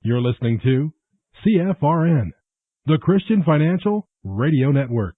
You're listening to CFRN, the Christian Financial Radio Network.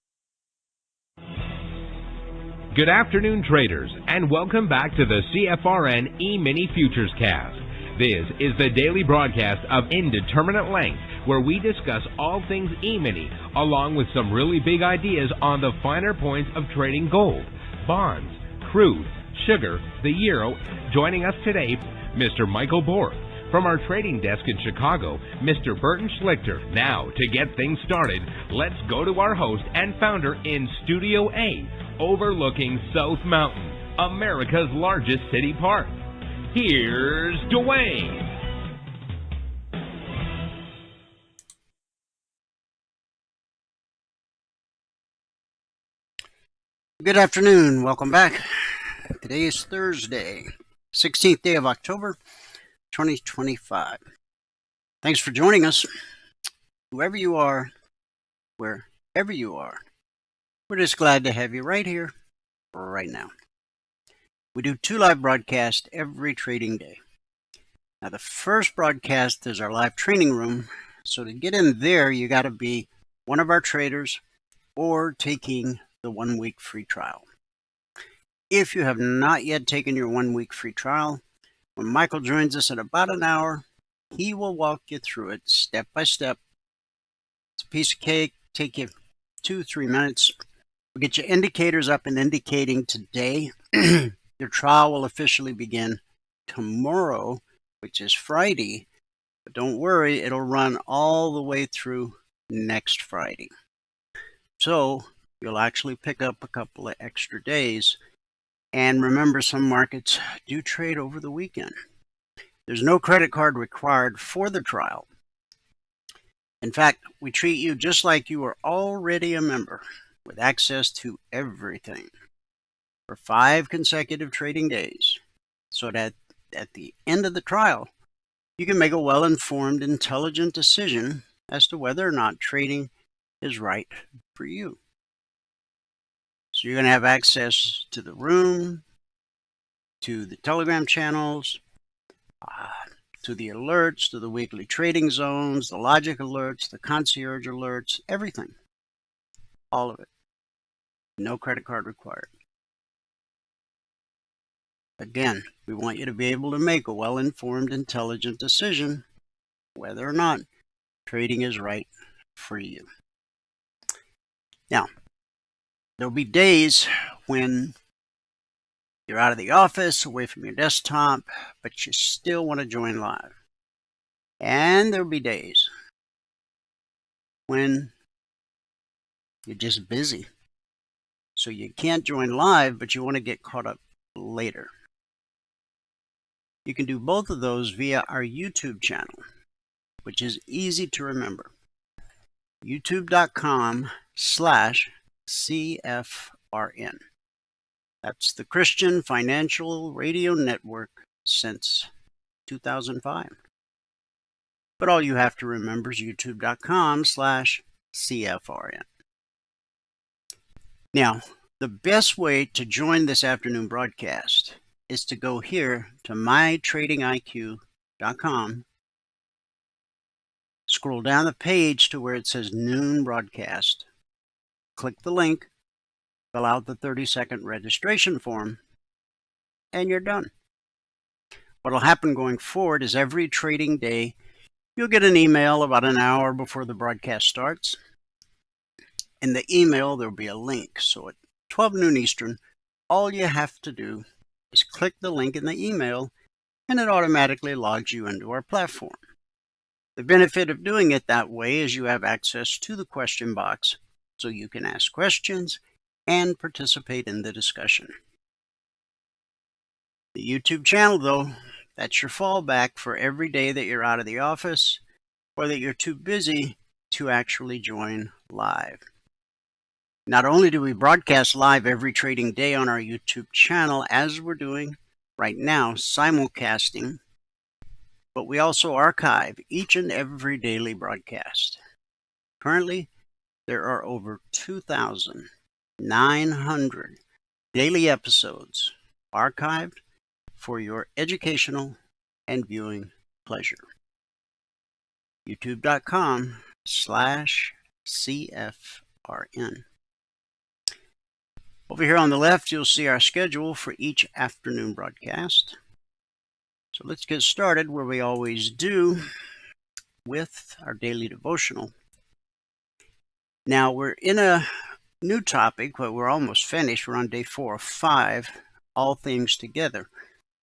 Good afternoon, traders, and welcome back to the CFRN E-mini Futures Cast. This is the daily broadcast of Indeterminate Length, where we discuss all things E-mini, along with some really big ideas on the finer points of trading gold, bonds, crude, sugar, the euro. Joining us today, Mr. Michael Borth. From our trading desk in Chicago, Mr. Burton Schlichter. Now, to get things started, let's go to our host and founder in Studio A, overlooking South Mountain, America's largest city park. Here's Dwayne. Good afternoon. Welcome back. Today is Thursday, 16th day of October, 2025. Thanks for joining us. Whoever you are, wherever wherever you are. We're just glad to have you right here, right now. We do 2 live broadcasts every trading day. Now, the first broadcast is our live training room. So to get in there, you got to be one of our traders or taking the 1-week free trial. If you have not yet taken your 1-week free trial, when Michael joins us in about an hour, he will walk you through it step by step. It's a piece of cake, take you 2-3 minutes. We'll get your indicators up and indicating today. Your trial will officially begin tomorrow, which is Friday. But don't worry, it'll run all the way through next Friday. So you'll actually pick up a couple of extra days. And remember, some markets do trade over the weekend. There's no credit card required for the trial. In fact, we treat you just like you are already a member with access to everything for 5 consecutive trading days, so that at the end of the trial, you can make a well-informed, intelligent decision as to whether or not trading is right for you. So you're going to have access to the room, to the Telegram channels, to the alerts, to the weekly trading zones, the logic alerts, the concierge alerts, everything. All of it. No credit card required. Again, we want you to be able to make a well-informed, intelligent decision whether or not trading is right for you. Now, there'll be days when you're out of the office, away from your desktop, but you still want to join live. And there'll be days when you're just busy. So you can't join live, but you want to get caught up later. You can do both of those via our YouTube channel, which is easy to remember. youtube.com/CFRN. That's the Christian Financial Radio Network since 2005. But all you have to remember is youtube.com/CFRN. Now, the best way to join this afternoon broadcast is to go here to mytradingiq.com, scroll down the page to where it says Noon Broadcast, click the link, fill out the 30-second registration form, and you're done. What will happen going forward is every trading day, you'll get an email about an hour before the broadcast starts. In the email, there'll be a link. So at 12 noon Eastern, all you have to do is click the link in the email, and it automatically logs you into our platform. The benefit of doing it that way is you have access to the question box, so you can ask questions and participate in the discussion. The YouTube channel, though, that's your fallback for every day that you're out of the office or that you're too busy to actually join live. Not only do we broadcast live every trading day on our YouTube channel, as we're doing right now, simulcasting, but we also archive each and every daily broadcast. Currently, there are over 2,900 daily episodes archived for your educational and viewing pleasure. youtube.com/CFRN. Over here on the left, you'll see our schedule for each afternoon broadcast. So let's get started where we always do with our daily devotional. Now we're in a new topic, but we're almost finished. We're on day 4 of 5, all things together.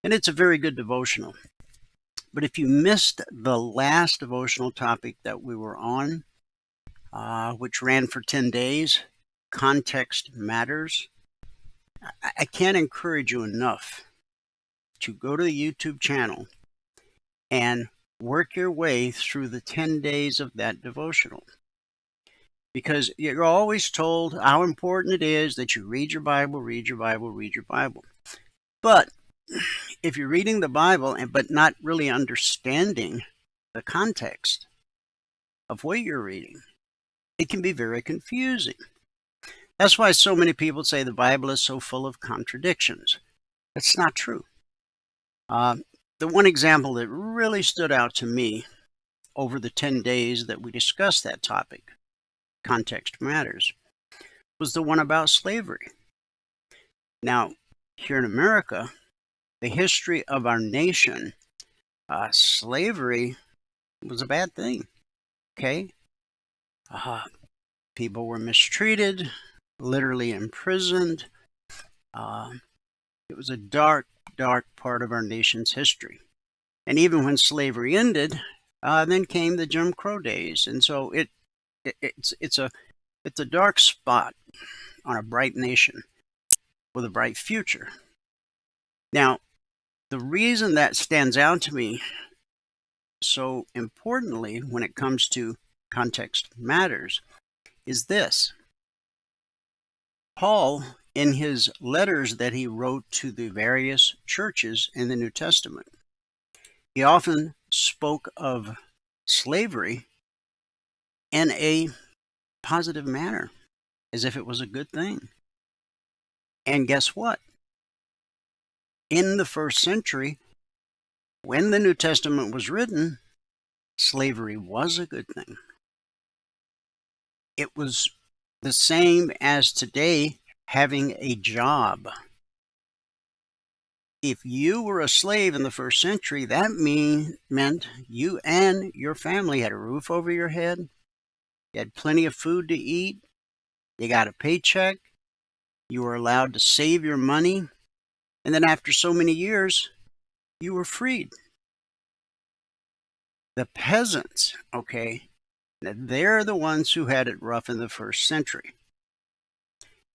And it's a very good devotional. But if you missed the last devotional topic that we were on, which ran for 10 days, Context Matters, I can't encourage you enough to go to the YouTube channel and work your way through the 10 days of that devotional. Because you're always told how important it is that you read your Bible, read your Bible, read your Bible. But if you're reading the Bible but not really understanding the context of what you're reading, it can be very confusing. That's why so many people say the Bible is so full of contradictions. That's not true. The one example that really stood out to me over the 10 days that we discussed that topic, context matters, was the one about slavery. Now, here in America, the history of our nation, slavery was a bad thing, okay? People were mistreated, literally imprisoned. It was a dark, dark part of our nation's history. And even when slavery ended, then came the Jim Crow days. And so it's a dark spot on a bright nation with a bright future. Now, the reason that stands out to me so importantly when it comes to context matters is this. Paul, in his letters that he wrote to the various churches in the New Testament, he often spoke of slavery in a positive manner, as if it was a good thing. And guess what? In the first century, when the New Testament was written, slavery was a good thing. It was the same as today having a job. If you were a slave in the first century, that meant you and your family had a roof over your head, you had plenty of food to eat, you got a paycheck, you were allowed to save your money, and then after so many years, you were freed. The peasants, okay, now they're the ones who had it rough in the first century.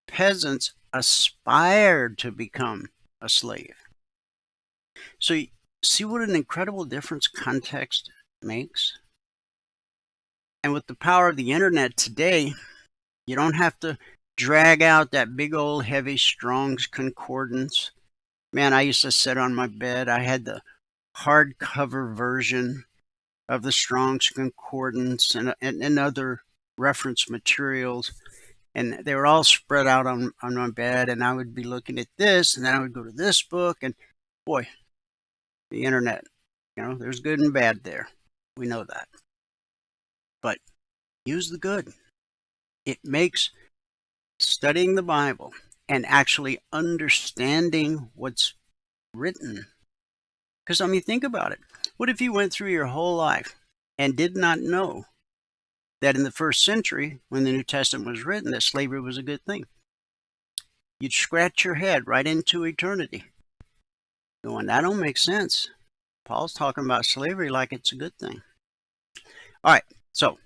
Peasants aspired to become a slave. So you see what an incredible difference context makes? And with the power of the internet today, you don't have to drag out that big old heavy Strong's Concordance. Man, I used to sit on my bed. I had the hardcover version of the Strong's Concordance and other reference materials. And they were all spread out on my bed, and I would be looking at this, and then I would go to this book, and boy, the internet, there's good and bad there. We know that. But use the good. It makes studying the Bible and actually understanding what's written. Because, think about it. What if you went through your whole life and did not know that in the first century, when the New Testament was written, that slavery was a good thing? You'd scratch your head right into eternity, going, that don't make sense. Paul's talking about slavery like it's a good thing. All right, so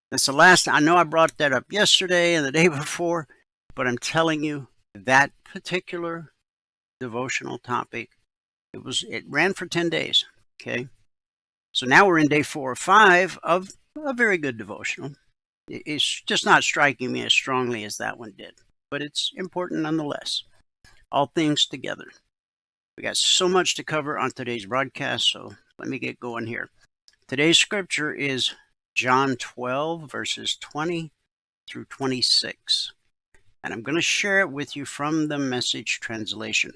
that's the last. I know I brought that up yesterday and the day before, but I'm telling you that particular devotional topic, it ran for 10 days, okay? So now we're in day 4 or 5 of a very good devotional. It's just not striking me as strongly as that one did, but it's important nonetheless. All things together. We got so much to cover on today's broadcast, so let me get going here. Today's scripture is John 12, verses 20 through 26. And I'm going to share it with you from the Message translation.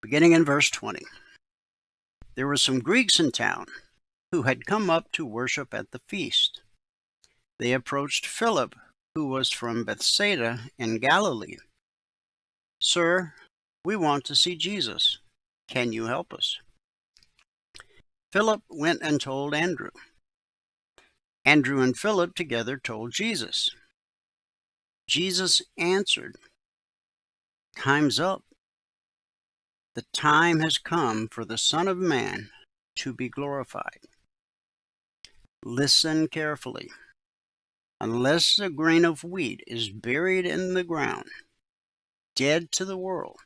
Beginning in verse 20. There were some Greeks in town who had come up to worship at the feast. They approached Philip, who was from Bethsaida in Galilee. Sir, we want to see Jesus. Can you help us? Philip went and told Andrew. Andrew and Philip together told Jesus. Jesus answered, Time's up. The time has come for the Son of Man to be glorified. Listen carefully. Unless a grain of wheat is buried in the ground, dead to the world,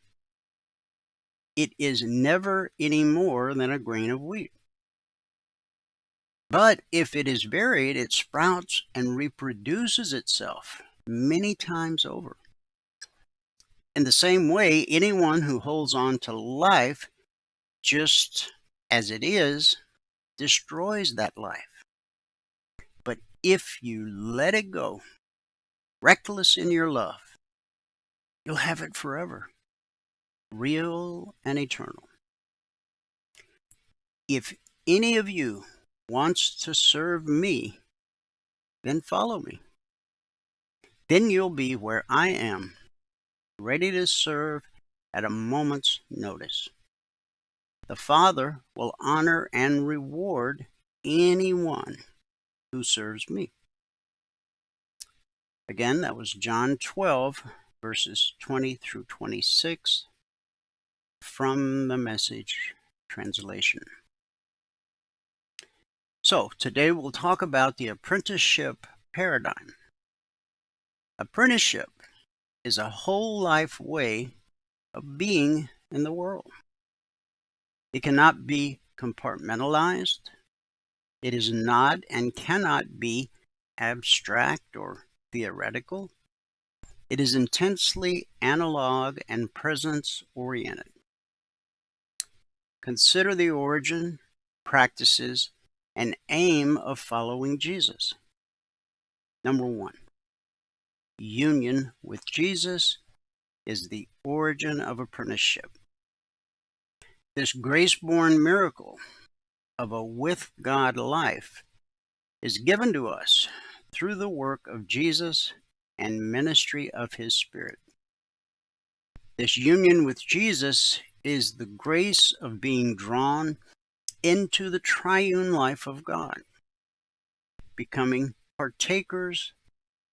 it is never any more than a grain of wheat. But if it is buried, it sprouts and reproduces itself many times over. In the same way, anyone who holds on to life just as it is destroys that life. But if you let it go, reckless in your love, you'll have it forever, real and eternal. If any of you wants to serve me, then follow me. Then you'll be where I am, ready to serve at a moment's notice. The Father will honor and reward anyone who serves me. Again, that was John 12, verses 20 through 26 from the Message translation. So, today we'll talk about the apprenticeship paradigm. Apprenticeship is a whole life way of being in the world. It cannot be compartmentalized. It is not and cannot be abstract or theoretical. It is intensely analog and presence-oriented. Consider the origin, practices, and aim of following Jesus. Number 1, union with Jesus is the origin of apprenticeship. This grace-born miracle of a with God life is given to us through the work of Jesus and ministry of His Spirit. This union with Jesus is the grace of being drawn into the triune life of God, becoming partakers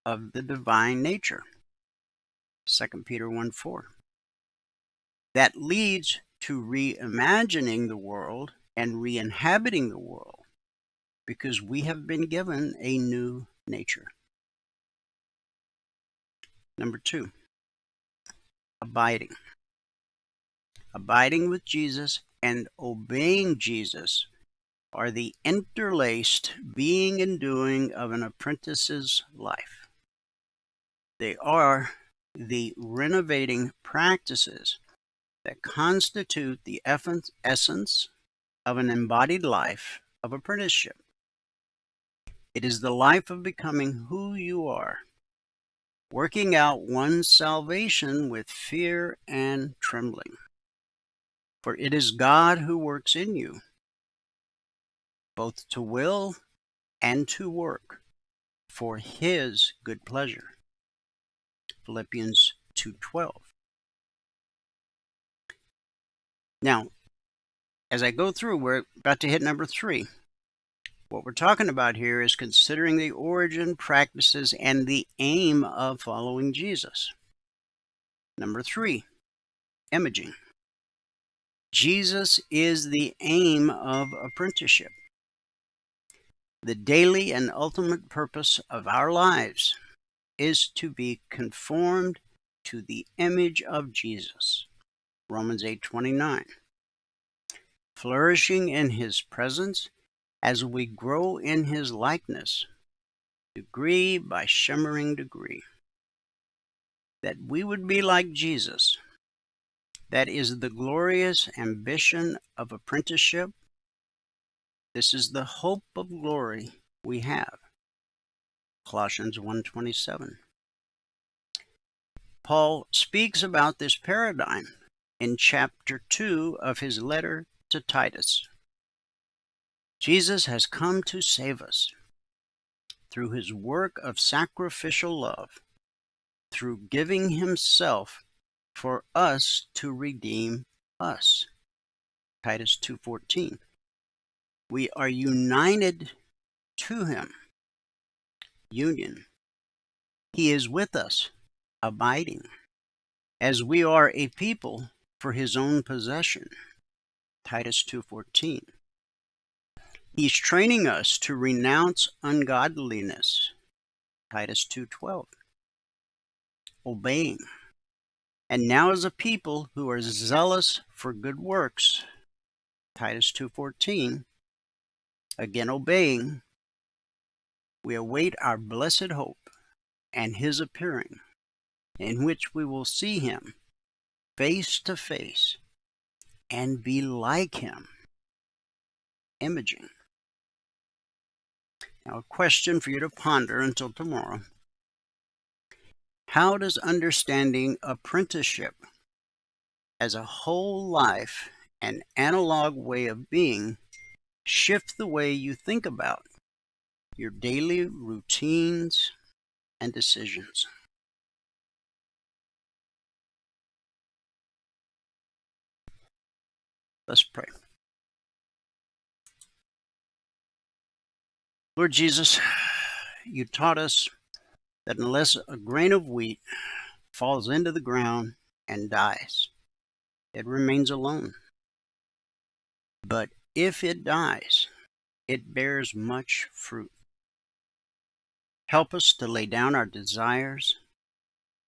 of the divine nature. 2 Peter 1:4. That leads to reimagining the world and re-inhabiting the world because we have been given a new nature. Number 2, abiding. Abiding with Jesus and obeying Jesus are the interlaced being and doing of an apprentice's life. They are the renovating practices that constitute the essence of an embodied life of apprenticeship. It is the life of becoming who you are, working out one's salvation with fear and trembling. For it is God who works in you, both to will and to work for His good pleasure. Philippians 2:12. Now, as I go through, we're about to hit number 3. What we're talking about here is considering the origin, practices, and the aim of following Jesus. Number 3, imaging. Jesus is the aim of apprenticeship. The daily and ultimate purpose of our lives is to be conformed to the image of Jesus. Romans 8:29. Flourishing in His presence as we grow in His likeness, degree by shimmering degree. That we would be like Jesus. That is the glorious ambition of apprenticeship. This is the hope of glory we have. Colossians 1:27. Paul speaks about this paradigm in chapter 2 of his letter to Titus. Jesus has come to save us through His work of sacrificial love, through giving Himself for us to redeem us. Titus 2:14. We are united to Him. Union. He is with us, abiding, as we are a people for His own possession. Titus 2:14. He's training us to renounce ungodliness. Titus 2:12. Obeying. And now as a people who are zealous for good works. Titus 2:14. Again obeying. We await our blessed hope and His appearing, in which we will see Him face to face and be like Him. Imaging. Now, a question for you to ponder until tomorrow. How does understanding apprenticeship as a whole life and analog way of being shift the way you think about your daily routines and decisions? Let's pray. Lord Jesus, you taught us that unless a grain of wheat falls into the ground and dies, it remains alone. But if it dies, it bears much fruit. Help us to lay down our desires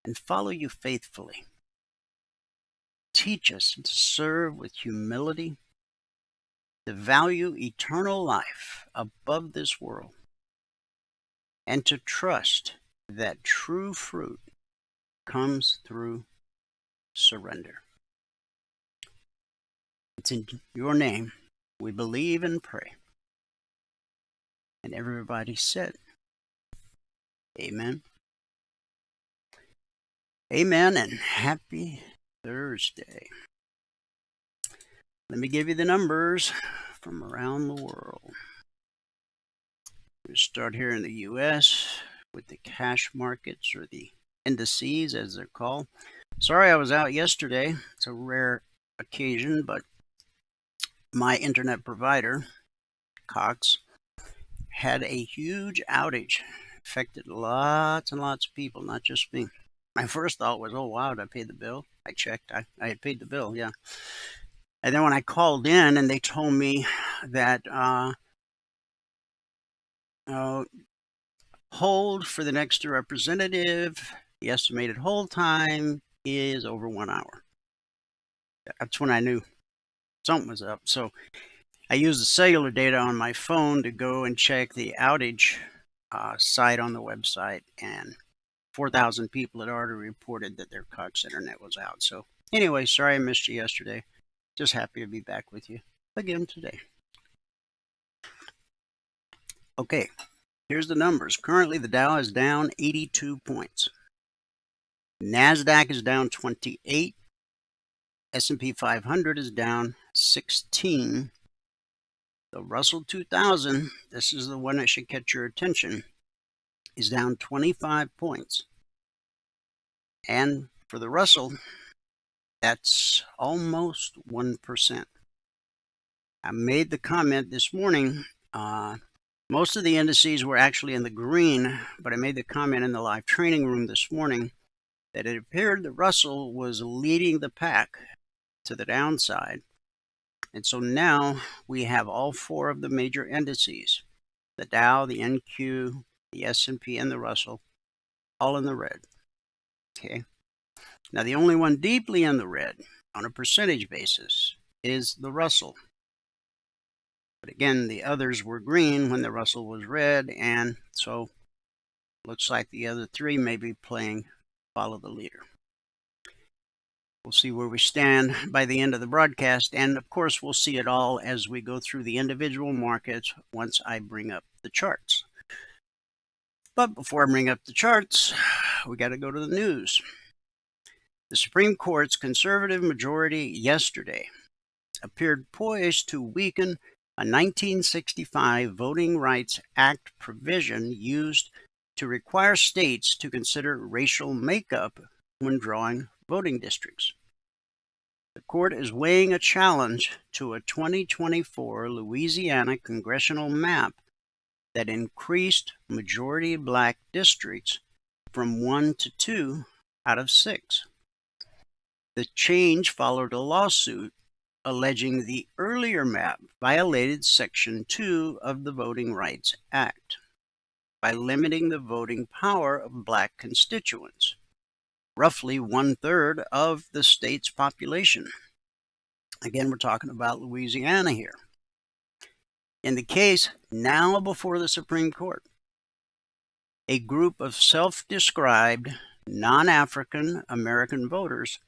and follow you faithfully. Teach us to serve with humility, to value eternal life above this world, and to trust that true fruit comes through surrender. It's in your name we believe and pray. And everybody said, amen. Amen and happy Thursday. Let me give you the numbers from around the world. We'll start here in the U.S. with the cash markets, or the indices as they're called. Sorry I was out yesterday. It's a rare occasion, but my internet provider, Cox, had a huge outage. Affected lots and lots of people, not just me. My first thought was, oh wow, did I pay the bill? I checked. I had paid the bill, yeah. And then when I called in and they told me that hold for the next representative, the estimated hold time is over 1 hour. That's when I knew something was up. So I used the cellular data on my phone to go and check the outage site on the website, and 4,000 people had already reported that their Cox internet was out. So anyway, sorry I missed you yesterday. Just happy to be back with you again today. Okay, here's the numbers. Currently, the Dow is down 82 points. NASDAQ is down 28. S&P 500 is down 16. The Russell 2000, this is the one that should catch your attention, is down 25 points. And for the Russell, that's almost 1%. I made the comment this morning, most of the indices were actually in the green, but I made the comment in the live training room this morning that it appeared the Russell was leading the pack to the downside. And so now we have all four of the major indices, the Dow, the NQ, the S&P, and the Russell, all in the red. Okay. Now the only one deeply in the red on a percentage basis is the Russell. But again, the others were green when the Russell was red, and so looks like the other three may be playing follow the leader. We'll see where we stand by the end of the broadcast, and of course we'll see it all as we go through the individual markets once I bring up the charts. But before I bring up the charts, we got to go to the news. The Supreme Court's conservative majority yesterday appeared poised to weaken a 1965 Voting Rights Act provision used to require states to consider racial makeup when drawing voting districts. The court is weighing a challenge to a 2024 Louisiana congressional map that increased majority black districts from 1 to 2 out of 6. The change followed a lawsuit alleging the earlier map violated Section 2 of the Voting Rights Act by limiting the voting power of black constituents, roughly 1/3 of the state's population. Again, we're talking about Louisiana here. In the case now before the Supreme Court, a group of self-described non-African American voters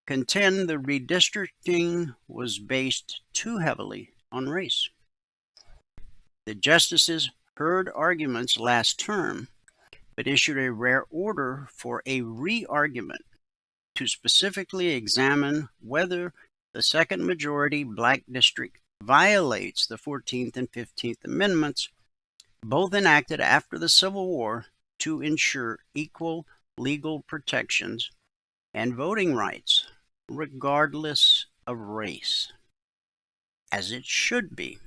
contend the redistricting was based too heavily on race. The justices heard arguments last term, but issued a rare order for a re-argument to specifically examine whether the second majority Black district violates the 14th and 15th Amendments, both enacted after the Civil War to ensure equal legal protections and voting rights, regardless of race, as it should be.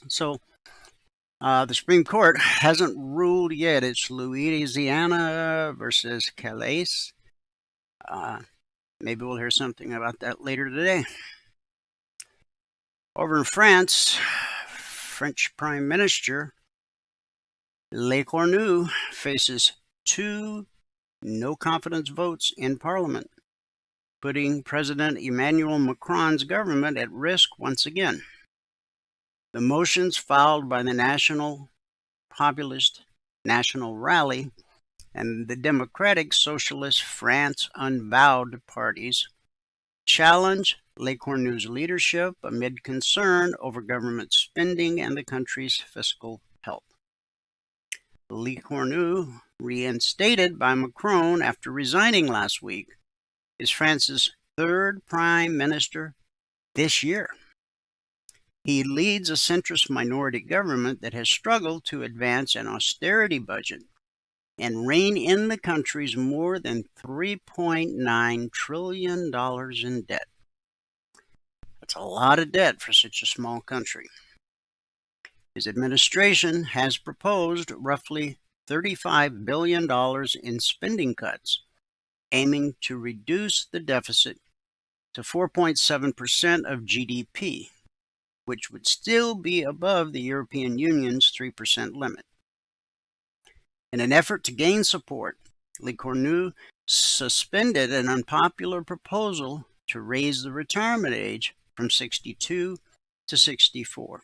So, the Supreme Court hasn't ruled yet. It's Louisiana versus Calais. Maybe we'll hear something about that later today. Over in France, French Prime Minister Le Cornu faces 2 no-confidence votes in Parliament, putting President Emmanuel Macron's government at risk once again. The motions filed by the National Populist National Rally and the Democratic Socialist France Unbowed parties challenge Le Cornu's leadership amid concern over government spending and the country's fiscal health. Le Cornu, reinstated by Macron after resigning last week, is France's 3rd prime minister this year. He leads a centrist minority government that has struggled to advance an austerity budget and rein in the country's more than $3.9 trillion in debt. That's a lot of debt for such a small country. His administration has proposed roughly $35 billion in spending cuts, aiming to reduce the deficit to 4.7% of GDP, which would still be above the European Union's 3% limit. In an effort to gain support, Le Cornu suspended an unpopular proposal to raise the retirement age from 62 to 64.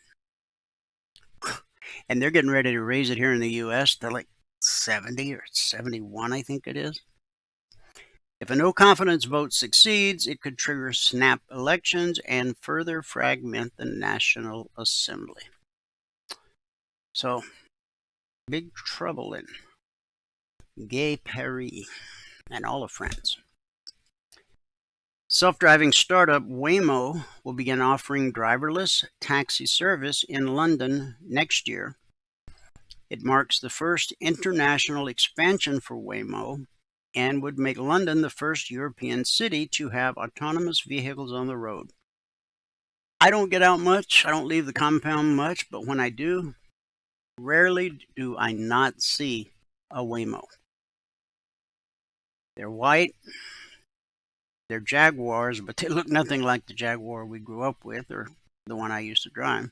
And they're getting ready to raise it here in the U.S. to like 70 or 71, I think it is. If a no-confidence vote succeeds, it could trigger snap elections and further fragment the National Assembly. So, big trouble in Gay Paris and all of France. Self-driving startup Waymo will begin offering driverless taxi service in London next year. It marks the first international expansion for Waymo and would make London the first European city to have autonomous vehicles on the road. I don't get out much. I don't leave the compound much, but when I do, rarely do I not see a Waymo. They're white. They're Jaguars, but they look nothing like the Jaguar we grew up with or the one I used to drive.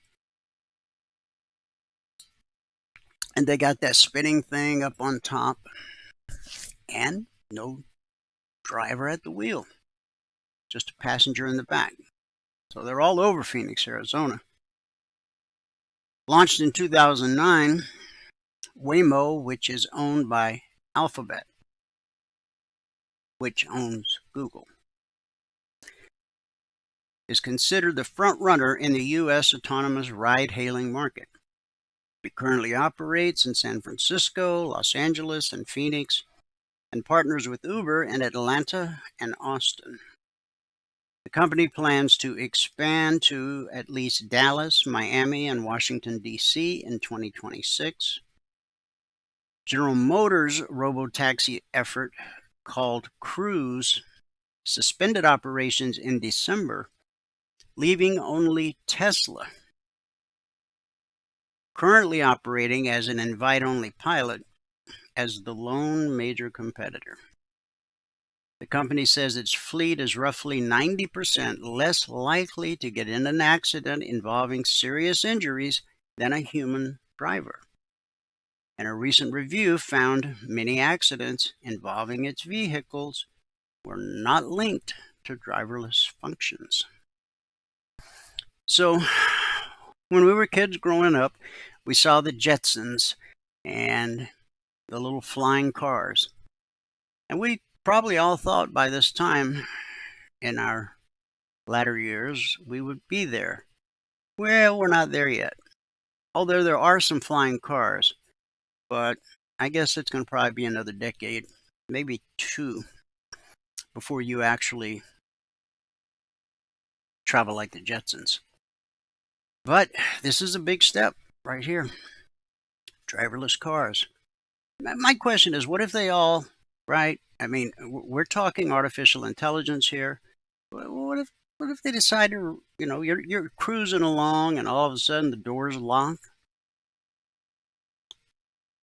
And they got that spinning thing up on top and no driver at the wheel, just a passenger in the back. So they're all over Phoenix, Arizona. Launched in 2009, Waymo, which is owned by Alphabet, which owns Google, is considered the front runner in the U.S. autonomous ride-hailing market. It currently operates in San Francisco, Los Angeles, and Phoenix, and partners with Uber in Atlanta and Austin. The company plans to expand to at least Dallas, Miami, and Washington, D.C. in 2026. General Motors' robotaxi effort, called Cruise, suspended operations in December, leaving only Tesla, currently operating as an invite-only pilot, as the lone major competitor. The company says its fleet is roughly 90% less likely to get in an accident involving serious injuries than a human driver. And a recent review found many accidents involving its vehicles were not linked to driverless functions. So, when we were kids growing up, we saw the Jetsons and the little flying cars. And we probably all thought by this time in our latter years we would be there. Well, we're not there yet. Although there are some flying cars, but I guess it's going to probably be another decade, maybe 2, before you actually travel like the Jetsons. But this is a big step right here. Driverless cars. My question is, what if they all, right? I mean, we're talking artificial intelligence here. What if they decide to, you're cruising along and all of a sudden the doors lock,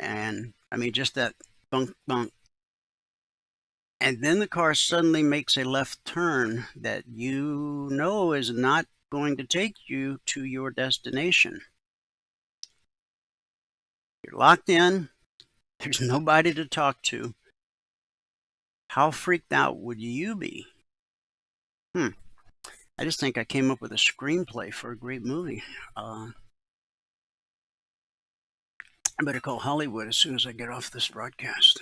and I mean just that bunk bunk, and then the car suddenly makes a left turn that you know is not going to take you to your destination. You're locked in. There's nobody to talk to. How freaked out would you be? I just think I came up with a screenplay for a great movie. I better call Hollywood as soon as I get off this broadcast.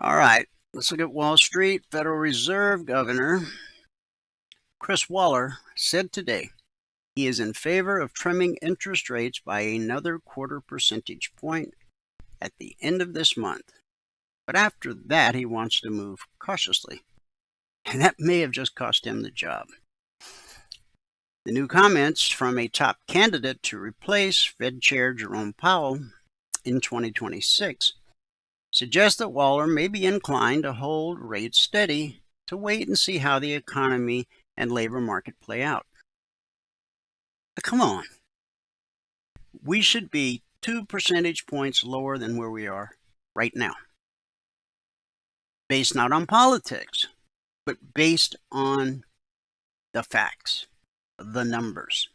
All right, let's look at Wall Street. Federal Reserve Governor Chris Waller said today he is in favor of trimming interest rates by another 1/4 percentage point at the end of this month. But after that, he wants to move cautiously. And that may have just cost him the job. The new comments from a top candidate to replace Fed Chair Jerome Powell in 2026 suggest that Waller may be inclined to hold rates steady to wait and see how the economy and labor market play out. But come on. We should be 2 percentage points lower than where we are right now. Based not on politics, but based on the facts, the numbers.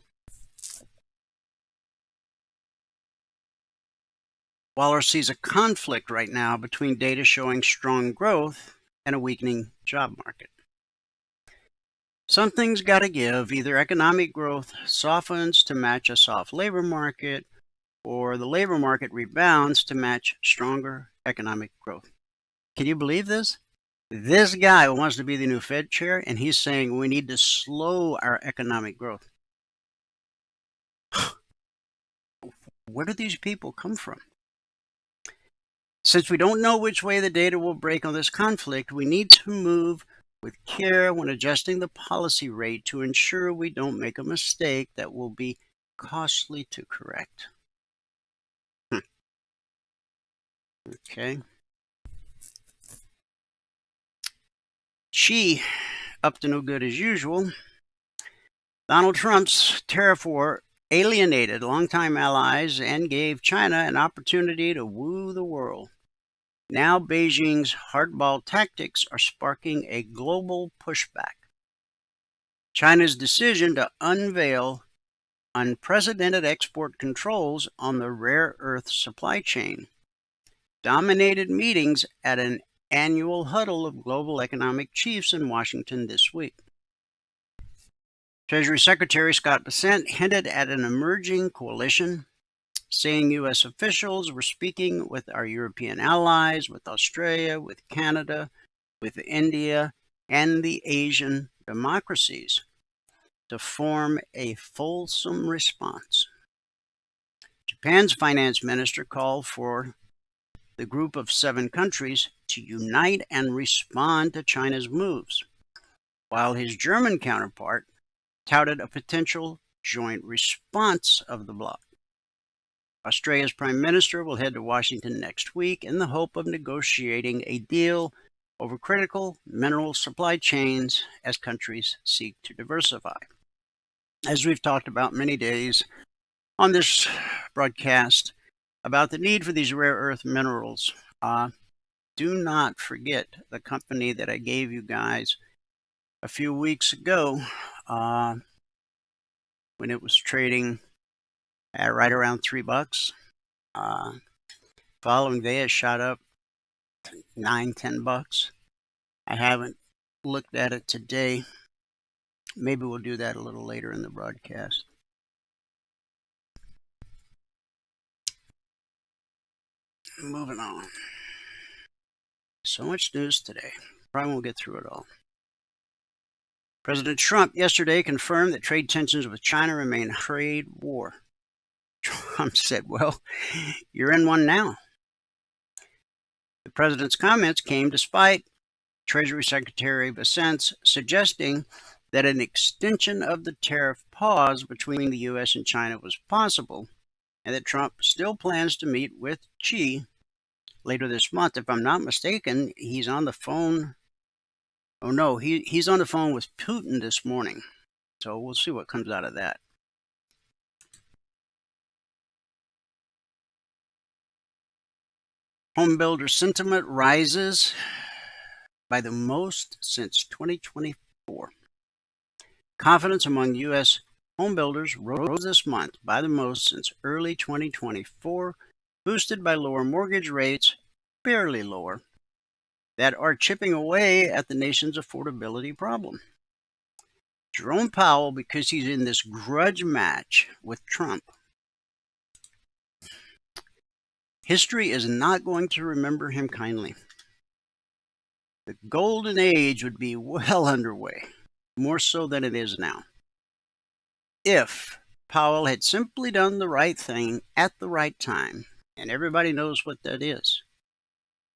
Waller sees a conflict right now between data showing strong growth and a weakening job market. Something's got to give. Either economic growth softens to match a soft labor market, or the labor market rebounds to match stronger economic growth. Can you believe this? This guy wants to be the new Fed chair, and he's saying we need to slow our economic growth. Where do these people come from? Since we don't know which way the data will break on this conflict, we need to move with care when adjusting the policy rate to ensure we don't make a mistake that will be costly to correct. Okay. Xi, up to no good as usual. Donald Trump's tariff war alienated longtime allies and gave China an opportunity to woo the world. Now Beijing's hardball tactics are sparking a global pushback. China's decision to unveil unprecedented export controls on the rare earth supply chain dominated meetings at an annual huddle of global economic chiefs in Washington this week. Treasury Secretary Scott Bessent hinted at an emerging coalition, saying U.S. officials were speaking with our European allies, with Australia, with Canada, with India, and the Asian democracies to form a fulsome response. Japan's finance minister called for the group of 7 countries to unite and respond to China's moves, while his German counterpart touted a potential joint response of the bloc. Australia's Prime Minister will head to Washington next week in the hope of negotiating a deal over critical mineral supply chains as countries seek to diversify. As we've talked about many days on this broadcast about the need for these rare earth minerals, do not forget the company that I gave you guys a few weeks ago when it was trading at right around $3. Following day, it shot up to $9-10. I haven't looked at it today. Maybe we'll do that a little later in the broadcast. Moving on. So much news today. Probably won't get through it all. President Trump yesterday confirmed that trade tensions with China remain a trade war. Trump said, well, you're in one now. The president's comments came despite Treasury Secretary Bessent's suggesting that an extension of the tariff pause between the U.S. and China was possible, and that Trump still plans to meet with Xi later this month. If I'm not mistaken, he's on the phone. Oh no, he's on the phone with Putin this morning. So we'll see what comes out of that. Home builder sentiment rises by the most since 2024. Confidence among U.S. home builders rose this month by the most since early 2024, boosted by lower mortgage rates, barely lower, that are chipping away at the nation's affordability problem. Jerome Powell, because he's in this grudge match with Trump, history is not going to remember him kindly. The golden age would be well underway, more so than it is now, if Powell had simply done the right thing at the right time, and everybody knows what that is.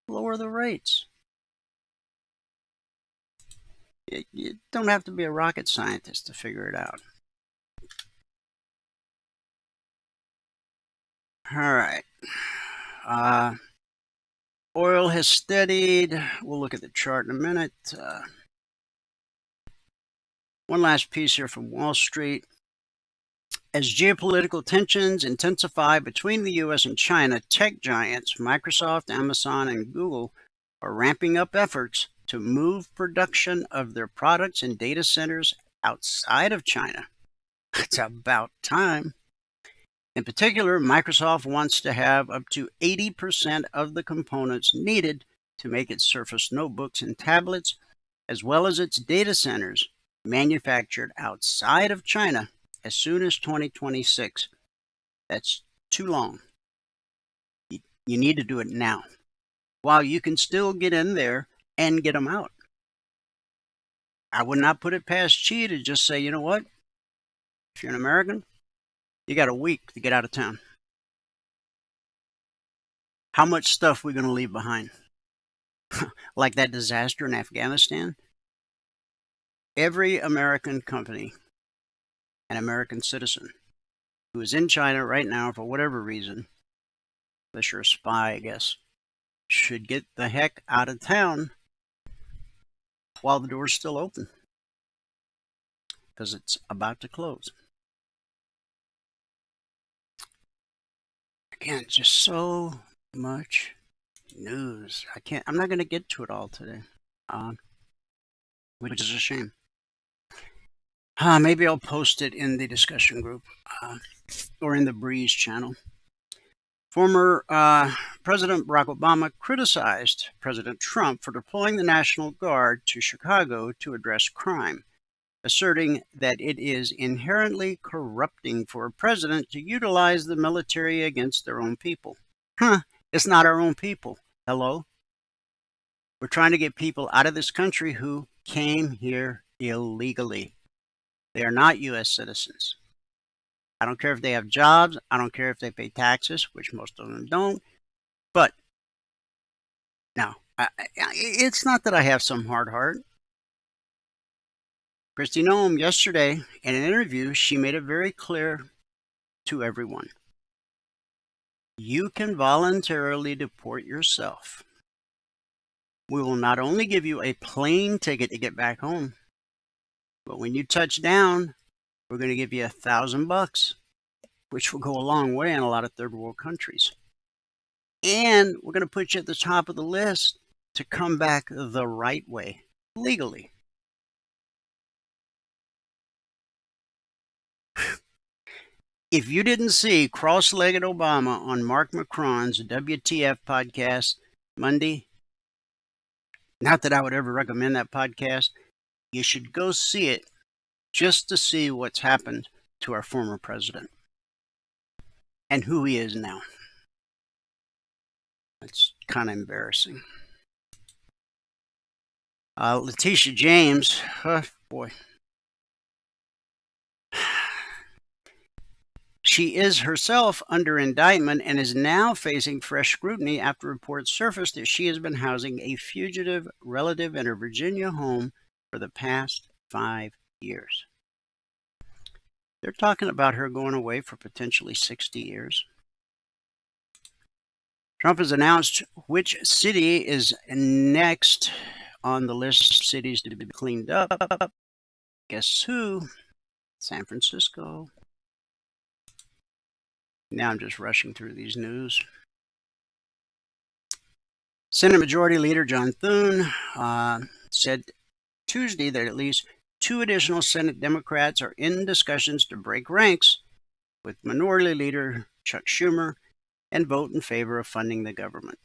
Lower the rates. You don't have to be a rocket scientist to figure it out. All right. Oil has steadied. We'll look at the chart in a minute. One last piece here from Wall Street. As geopolitical tensions intensify between the U.S. and China, tech giants Microsoft, Amazon, and Google are ramping up efforts to move production of their products and data centers outside of China. It's about time. In particular, Microsoft wants to have up to 80% of the components needed to make its Surface notebooks and tablets, as well as its data centers, manufactured outside of China as soon as 2026. That's too long. You need to do it now, while you can still get in there and get them out. I would not put it past Xi to just say, you know what? If you're an American, you got a week to get out of town. How much stuff are we going to leave behind? Like that disaster in Afghanistan? Every American company, an American citizen, who is in China right now for whatever reason, unless you're a spy, I guess, should get the heck out of town while the door's still open, because it's about to close. Again, just so much news. I'm not going to get to it all today, which is a shame. Maybe I'll post it in the discussion group or in the Breeze channel. Former President Barack Obama criticized President Trump for deploying the National Guard to Chicago to address crime, asserting that it is inherently corrupting for a president to utilize the military against their own people. It's not our own people. Hello? We're trying to get people out of this country who came here illegally. They are not U.S. citizens. I don't care if they have jobs. I don't care if they pay taxes, which most of them don't. But, no, it's not that I have some hard heart. Kristi Noem yesterday, in an interview, she made it very clear to everyone. You can voluntarily deport yourself. We will not only give you a plane ticket to get back home, but when you touch down, we're going to give you $1,000, which will go a long way in a lot of third world countries. And we're going to put you at the top of the list to come back the right way, legally. If you didn't see Cross-Legged Obama on Mark Macron's WTF podcast Monday, not that I would ever recommend that podcast, you should go see it just to see what's happened to our former president and who he is now. It's kind of embarrassing. Letitia James, boy, She is herself under indictment and is now facing fresh scrutiny after reports surfaced that she has been housing a fugitive relative in her Virginia home for the past 5 years. They're talking about her going away for potentially 60 years. Trump has announced which city is next on the list of cities to be cleaned up. Guess who? San Francisco. Now I'm just rushing through these news. Senate Majority Leader John Thune said Tuesday that at least 2 additional Senate Democrats are in discussions to break ranks with Minority Leader Chuck Schumer and vote in favor of funding the government.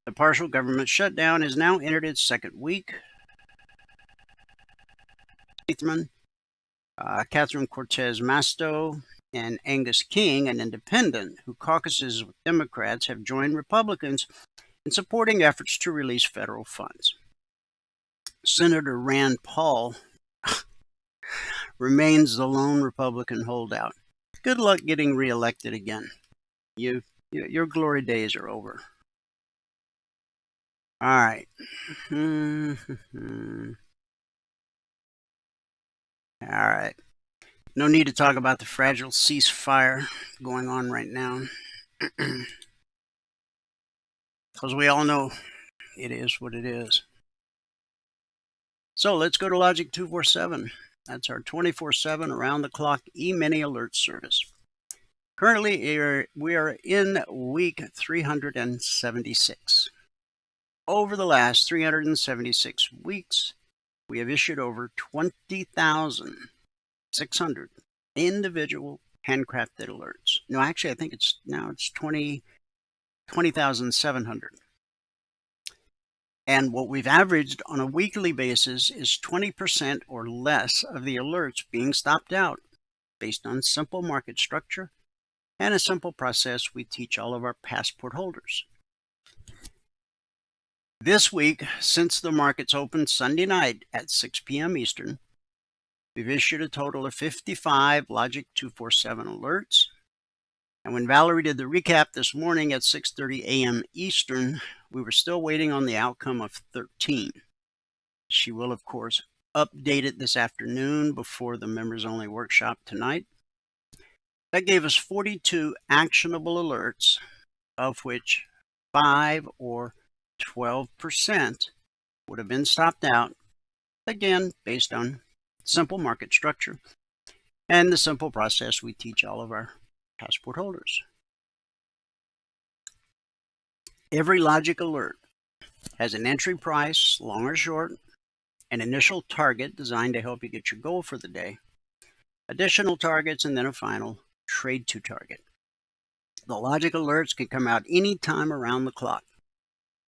The partial government shutdown has now entered its second week. Catherine Cortez Masto and Angus King, an independent who caucuses with Democrats, have joined Republicans in supporting efforts to release federal funds. Senator Rand Paul remains the lone Republican holdout. Good luck getting reelected again. Your glory days are over. All right. All right. No need to talk about the fragile ceasefire going on right now. Because we all know it is what it is. So let's go to Logic 247. That's our 24/7 around-the-clock E-mini alert service. Currently, we are in week 376. Over the last 376 weeks, we have issued over 20,600 individual handcrafted alerts. No, actually, I think it's 20,700. And what we've averaged on a weekly basis is 20% or less of the alerts being stopped out based on simple market structure and a simple process we teach all of our passport holders. This week, since the markets opened Sunday night at 6 p.m. Eastern, we've issued a total of 55 Logic 247 alerts. And when Valerie did the recap this morning at 6:30 a.m. Eastern, we were still waiting on the outcome of 13. She will, of course, update it this afternoon before the members-only workshop tonight. That gave us 42 actionable alerts, of which 5 or 12% would have been stopped out, again, based on simple market structure and the simple process we teach all of our passport holders. Every Logic alert has an entry price, long or short, an initial target designed to help you get your goal for the day, additional targets, and then a final trade to target. The Logic alerts can come out any time around the clock.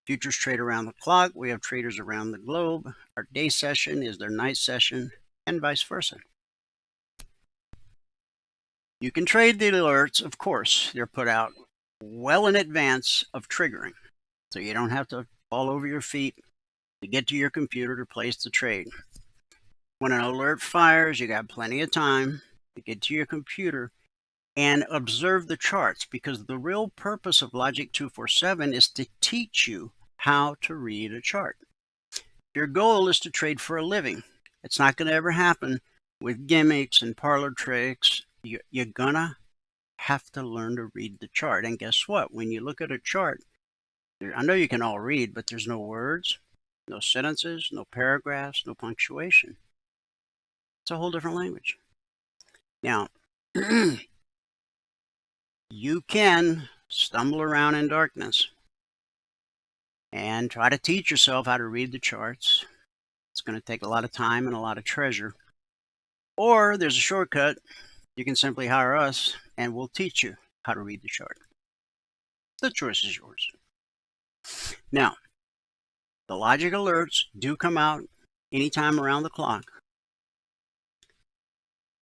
Futures trade around the clock. We have traders around the globe. Our day session is their night session, and vice versa. You can trade the alerts, of course. They're put out well in advance of triggering, so you don't have to fall over your feet to get to your computer to place the trade. When an alert fires, you got plenty of time to get to your computer and observe the charts, because the real purpose of Logic 247 is to teach you how to read a chart. Your goal is to trade for a living. It's not going to ever happen with gimmicks and parlor tricks. You're going to have to learn to read the chart. And guess what? When you look at a chart, I know you can all read, but there's no words, no sentences, no paragraphs, no punctuation. It's a whole different language. Now, you can stumble around in darkness and try to teach yourself how to read the charts. It's going to take a lot of time and a lot of treasure. Or there's a shortcut. You can simply hire us and we'll teach you how to read the chart. The choice is yours. Now, the Logic alerts do come out anytime around the clock.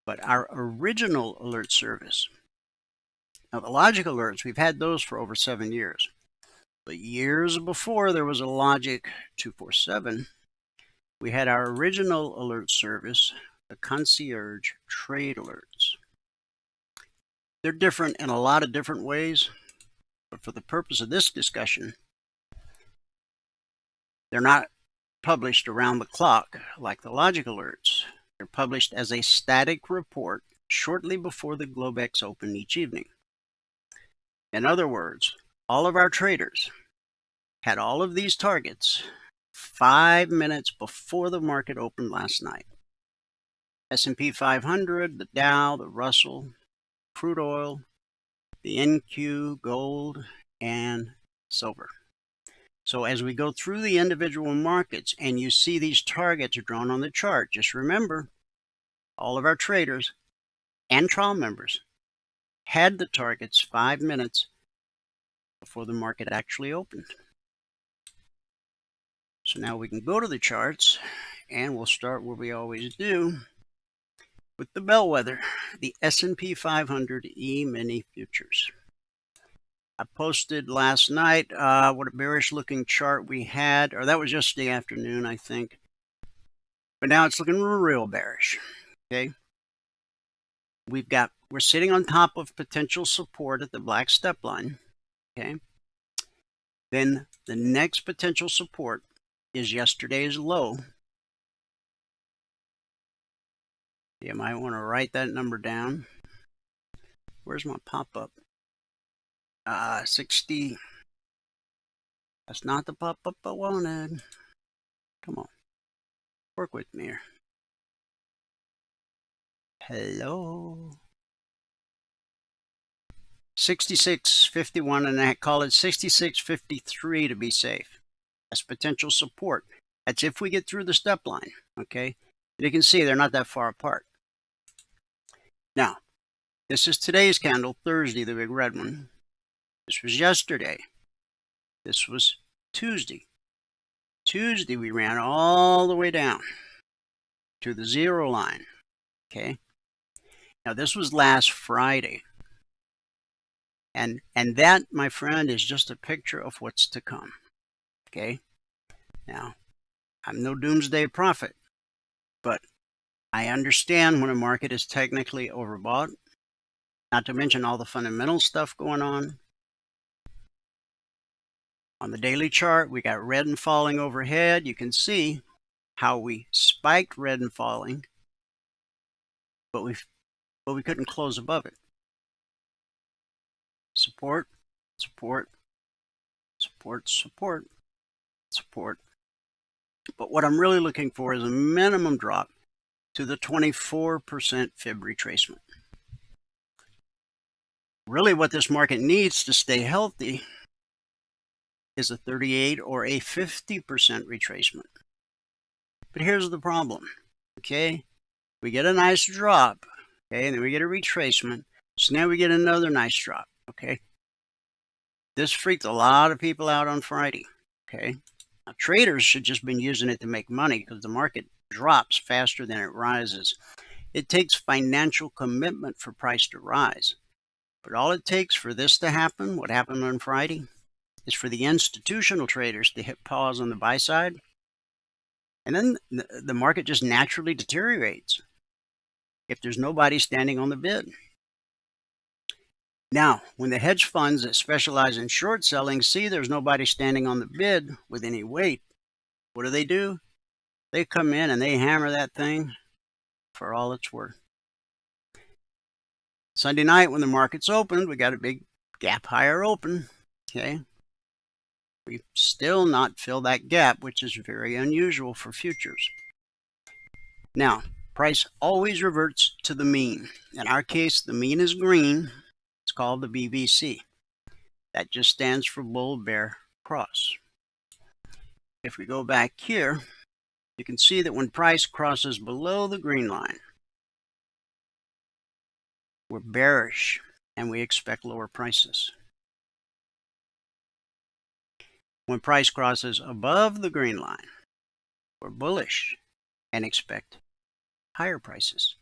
But our original alert service, now the Logic alerts, we've had those for over 7 years. But years before there was a Logic 247, we had our original alert service, the Concierge Trade Alerts. They're different in a lot of different ways, but for the purpose of this discussion, they're not published around the clock like the logic alerts. They're published as a static report shortly before the Globex open each evening. In other words, all of our traders had all of these targets 5 minutes before the market opened last night. S&P 500, the Dow, the Russell, crude oil, the NQ, gold, and silver. So as we go through the individual markets and you see these targets are drawn on the chart, just remember, all of our traders and trial members had the targets 5 minutes before the market actually opened. So now we can go to the charts and we'll start where we always do with the bellwether, the S&P 500 E-mini futures. I posted last night what a bearish looking chart we had, or that was yesterday afternoon, I think. But now it's looking real bearish. Okay. We're sitting on top of potential support at the black step line. Okay. Then the next potential support is yesterday's low. You might want to write that number down. Where's my pop-up? 60. That's not the pop-up I wanted. Come on. Work with me here. Hello. 66.51, and I call it 66.53 to be safe. That's potential support. That's if we get through the step line, okay? And you can see they're not that far apart. Now, this is today's candle, Thursday, the big red one. This was yesterday. This was Tuesday. Tuesday, we ran all the way down to the zero line, okay? Now, this was last Friday. And that, my friend, is just a picture of what's to come, okay? Now, I'm no doomsday prophet, but I understand when a market is technically overbought, not to mention all the fundamental stuff going on. On the daily chart, we got red and falling overhead. You can see how we spiked red and falling, but we couldn't close above it. Support, support, support, support, support. But what I'm really looking for is a minimum drop to the 24% fib retracement. Really what this market needs to stay healthy is a 38 or a 50% retracement. But here's the problem, okay? We get a nice drop, okay, and then we get a retracement. So now we get another nice drop, okay? This freaked a lot of people out on Friday, okay? Now, traders should just been using it to make money because the market drops faster than it rises. It takes financial commitment for price to rise. But all it takes for this to happen, what happened on Friday, is for the institutional traders to hit pause on the buy side. And then the market just naturally deteriorates if there's nobody standing on the bid. Now, when the hedge funds that specialize in short selling see there's nobody standing on the bid with any weight, what do? They come in and they hammer that thing for all it's worth. Sunday night when the markets opened, we got a big gap higher open, okay? We've still not filled that gap, which is very unusual for futures. Now, price always reverts to the mean. In our case, the mean is green. It's called the BBC. That just stands for bull bear cross. If we go back here, you can see that when price crosses below the green line, we're bearish and we expect lower prices. When price crosses above the green line, we're bullish and expect higher prices.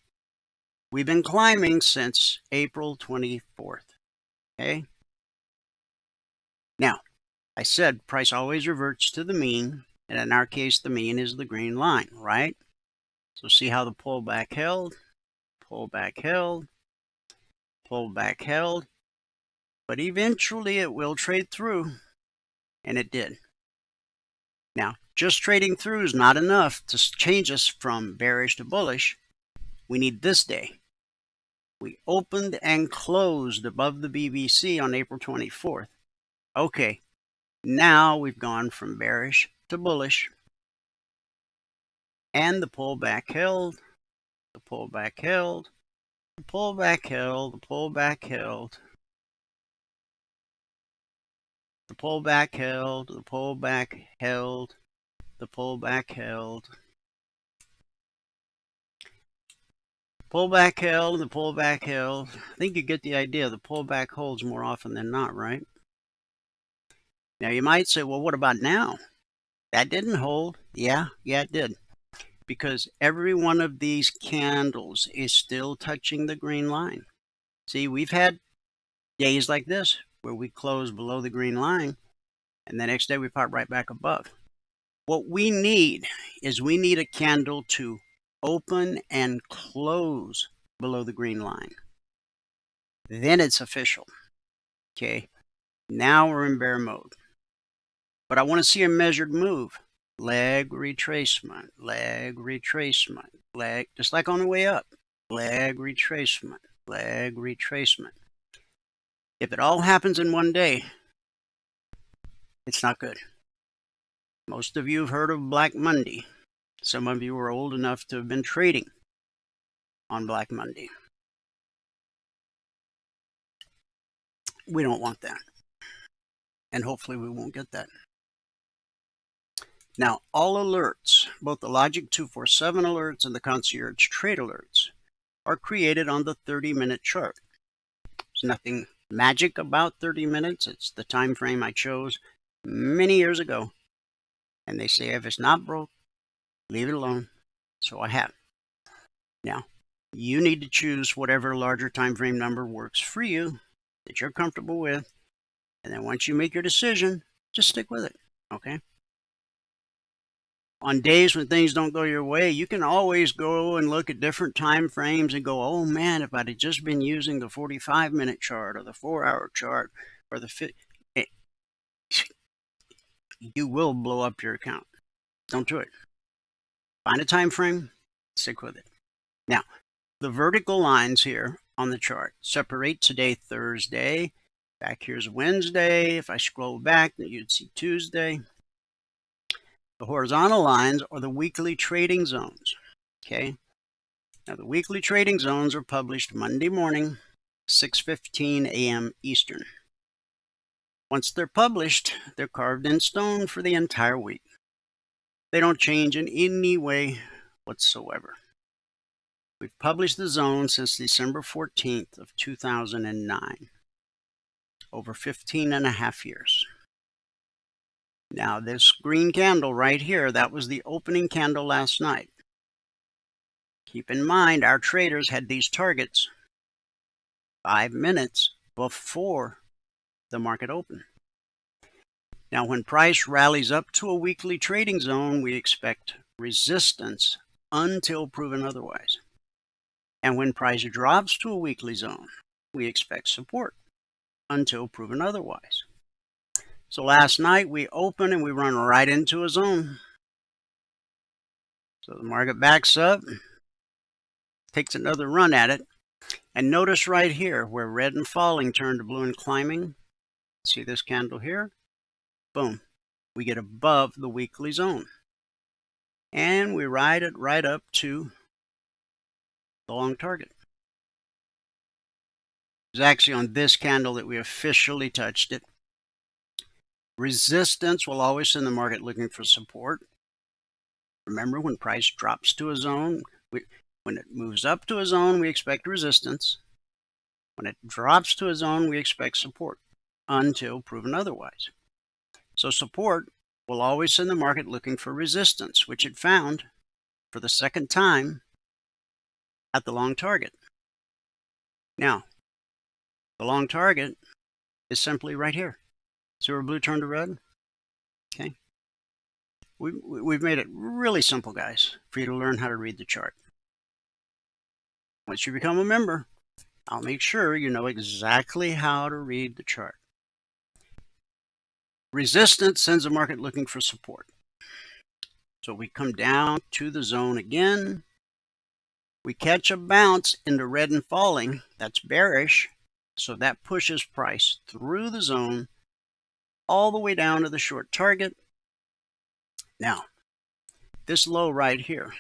We've been climbing since April 24th, okay? Now, I said price always reverts to the mean, and in our case, the mean is the green line, right? So see how the pullback held, pullback held, but eventually it will trade through, and it did. Now, just trading through is not enough to change us from bearish to bullish. We need this day. We opened and closed above the BBC on April 24th. Okay, now we've gone from bearish to bullish. And the pullback held, the pullback held, the pullback held, the pullback held, the pullback held, the pullback held, the pullback held, pullback held, the pullback held. I think you get the idea. The pullback holds more often than not, right? Now you might say, well, what about now? That didn't hold. Yeah, it did. Because every one of these candles is still touching the green line. See, we've had days like this where we close below the green line and the next day we pop right back above. What we need is we need a candle to open and close below the green line. Then it's official. Okay, now we're in bear mode. But I want to see a measured move. Leg retracement, leg retracement, leg, just like on the way up. Leg retracement, leg retracement. If it all happens in one day, it's not good. Most of you have heard of Black Monday. Some of you are old enough to have been trading on Black Monday. We don't want that. And hopefully we won't get that. Now, all alerts, both the Logic 247 alerts and the Concierge Trade alerts, are created on the 30-minute chart. There's nothing magic about 30 minutes. It's the time frame I chose many years ago. And they say if it's not broke, leave it alone. So I have. Now, you need to choose whatever larger time frame number works for you that you're comfortable with. And then once you make your decision, just stick with it. Okay? On days when things don't go your way, you can always go and look at different time frames and go, oh man, if I'd have just been using the 45-minute chart or the 4-hour chart or the you will blow up your account. Don't do it. Find a time frame, stick with it. Now, the vertical lines here on the chart separate today, Thursday. Back here's Wednesday. If I scroll back, you'd see Tuesday. The horizontal lines are the weekly trading zones. Okay. Now, the weekly trading zones are published Monday morning, 6:15 a.m. Eastern. Once they're published, they're carved in stone for the entire week. They don't change in any way whatsoever. We've published the zone since December 14th of 2009, over 15 and a half years. Now, this green candle right here, that was the opening candle last night. Keep in mind, our traders had these targets 5 minutes before the market opened. Now, when price rallies up to a weekly trading zone, we expect resistance until proven otherwise. And when price drops to a weekly zone, we expect support until proven otherwise. So last night we open and we run right into a zone. So the market backs up, takes another run at it. And notice right here where red and falling turn to blue and climbing. See this candle here? Boom. We get above the weekly zone. And we ride it right up to the long target. It's actually on this candle that we officially touched it. Resistance will always send the market looking for support. Remember, when price drops to a zone, when it moves up to a zone, we expect resistance. When it drops to a zone, we expect support until proven otherwise. So support will always send the market looking for resistance, which it found for the second time at the long target. Now, the long target is simply right here. See where blue turned to red? Okay. We've made it really simple, guys, for you to learn how to read the chart. Once you become a member, I'll make sure you know exactly how to read the chart. Resistance sends the market looking for support. So we come down to the zone again. We catch a bounce into red and falling. That's bearish. So that pushes price through the zone all the way down to the short target. Now, this low right here,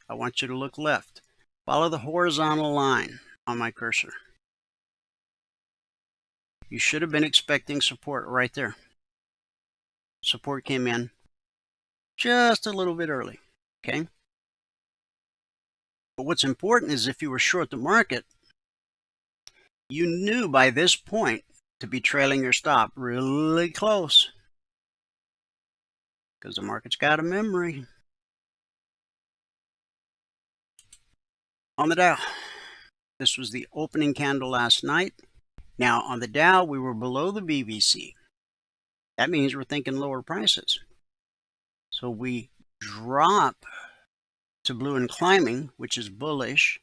I want you to look left. Follow the horizontal line on my cursor. You should have been expecting support right there. Support came in just a little bit early, okay? But what's important is if you were short the market, you knew by this point to be trailing your stop really close because the market's got a memory. On the Dow, this was the opening candle last night. Now on the Dow, we were below the BBC. That means we're thinking lower prices. So we drop to blue and climbing, which is bullish.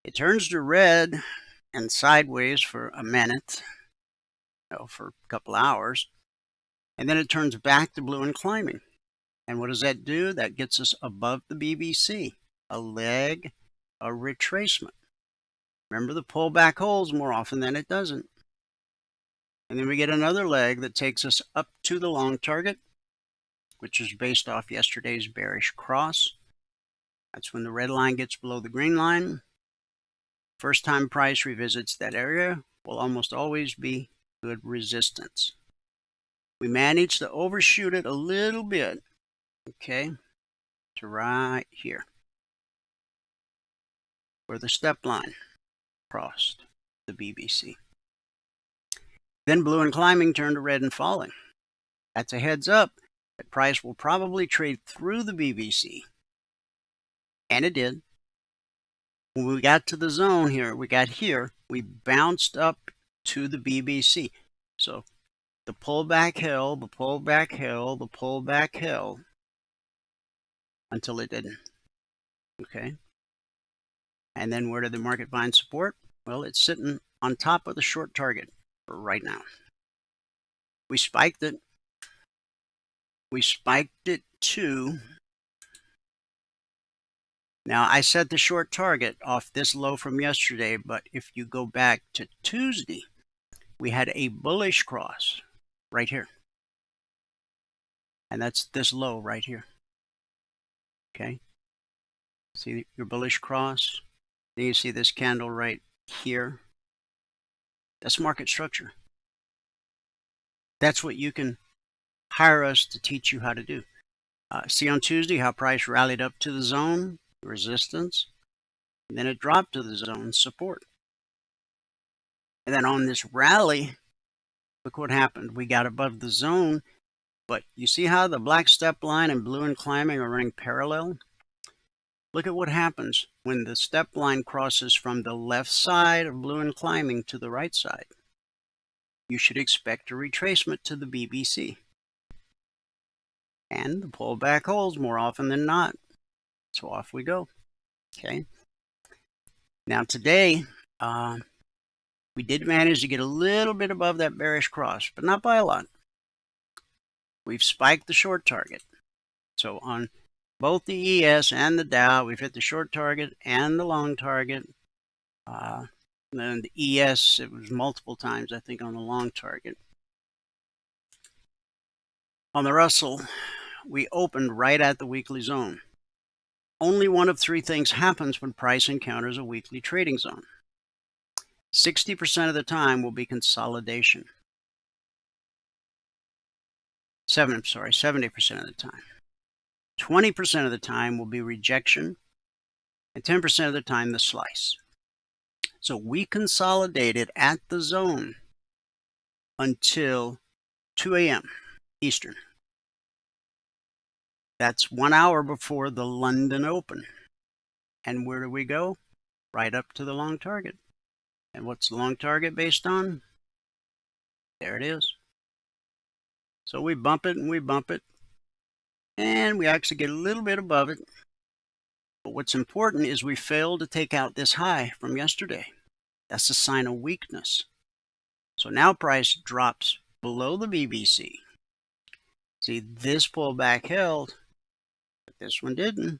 It turns to red and sideways for a minute, for a couple hours, and then it turns back to blue and climbing. And what does that do? That gets us above the BBC, a leg, a retracement. Remember, the pullback holds more often than it doesn't. And then we get another leg that takes us up to the long target, which is based off yesterday's bearish cross. That's when the red line gets below the green line. First time price revisits that area will almost always be good resistance. We managed to overshoot it a little bit, okay, to right here, where the step line crossed the BBC. Then blue and climbing turned to red and falling. That's a heads up that price will probably trade through the BBC. And it did. When we got to the zone here, we bounced up to the BBC. So the pullback held, the pullback held, the pullback held until it didn't. Okay. And then where did the market find support? Well, it's sitting on top of the short target for right now. We spiked it. We spiked it to... Now, I set the short target off this low from yesterday, but if you go back to Tuesday, we had a bullish cross right here. And that's this low right here. Okay? See your bullish cross? Then you see this candle right here. That's market structure. That's what you can hire us to teach you how to do. See on Tuesday how price rallied up to the zone, resistance, and then it dropped to the zone support. And then on this rally, look what happened. We got above the zone, but you see how the black step line and blue and climbing are running parallel? Look at what happens when the step line crosses from the left side of blue and climbing to the right side. You should expect a retracement to the BBC. And the pullback holds more often than not. So off we go. Okay. Now today, we did manage to get a little bit above that bearish cross, but not by a lot. We've spiked the short target. So on both the ES and the Dow, we've hit the short target and the long target. And then the ES, it was multiple times, I think, on the long target. On the Russell, we opened right at the weekly zone. Only one of three things happens when price encounters a weekly trading zone. 60% of the time will be consolidation. 70% of the time. 20% of the time will be rejection, and 10% of the time the slice. So we consolidated at the zone until 2 a.m. Eastern. That's 1 hour before the London Open. And where do we go? Right up to the long target. And what's the long target based on? There it is. So we bump it and we bump it. And we actually get a little bit above it. But what's important is we failed to take out this high from yesterday. That's a sign of weakness. So now price drops below the BBC. See, this pullback held, but this one didn't.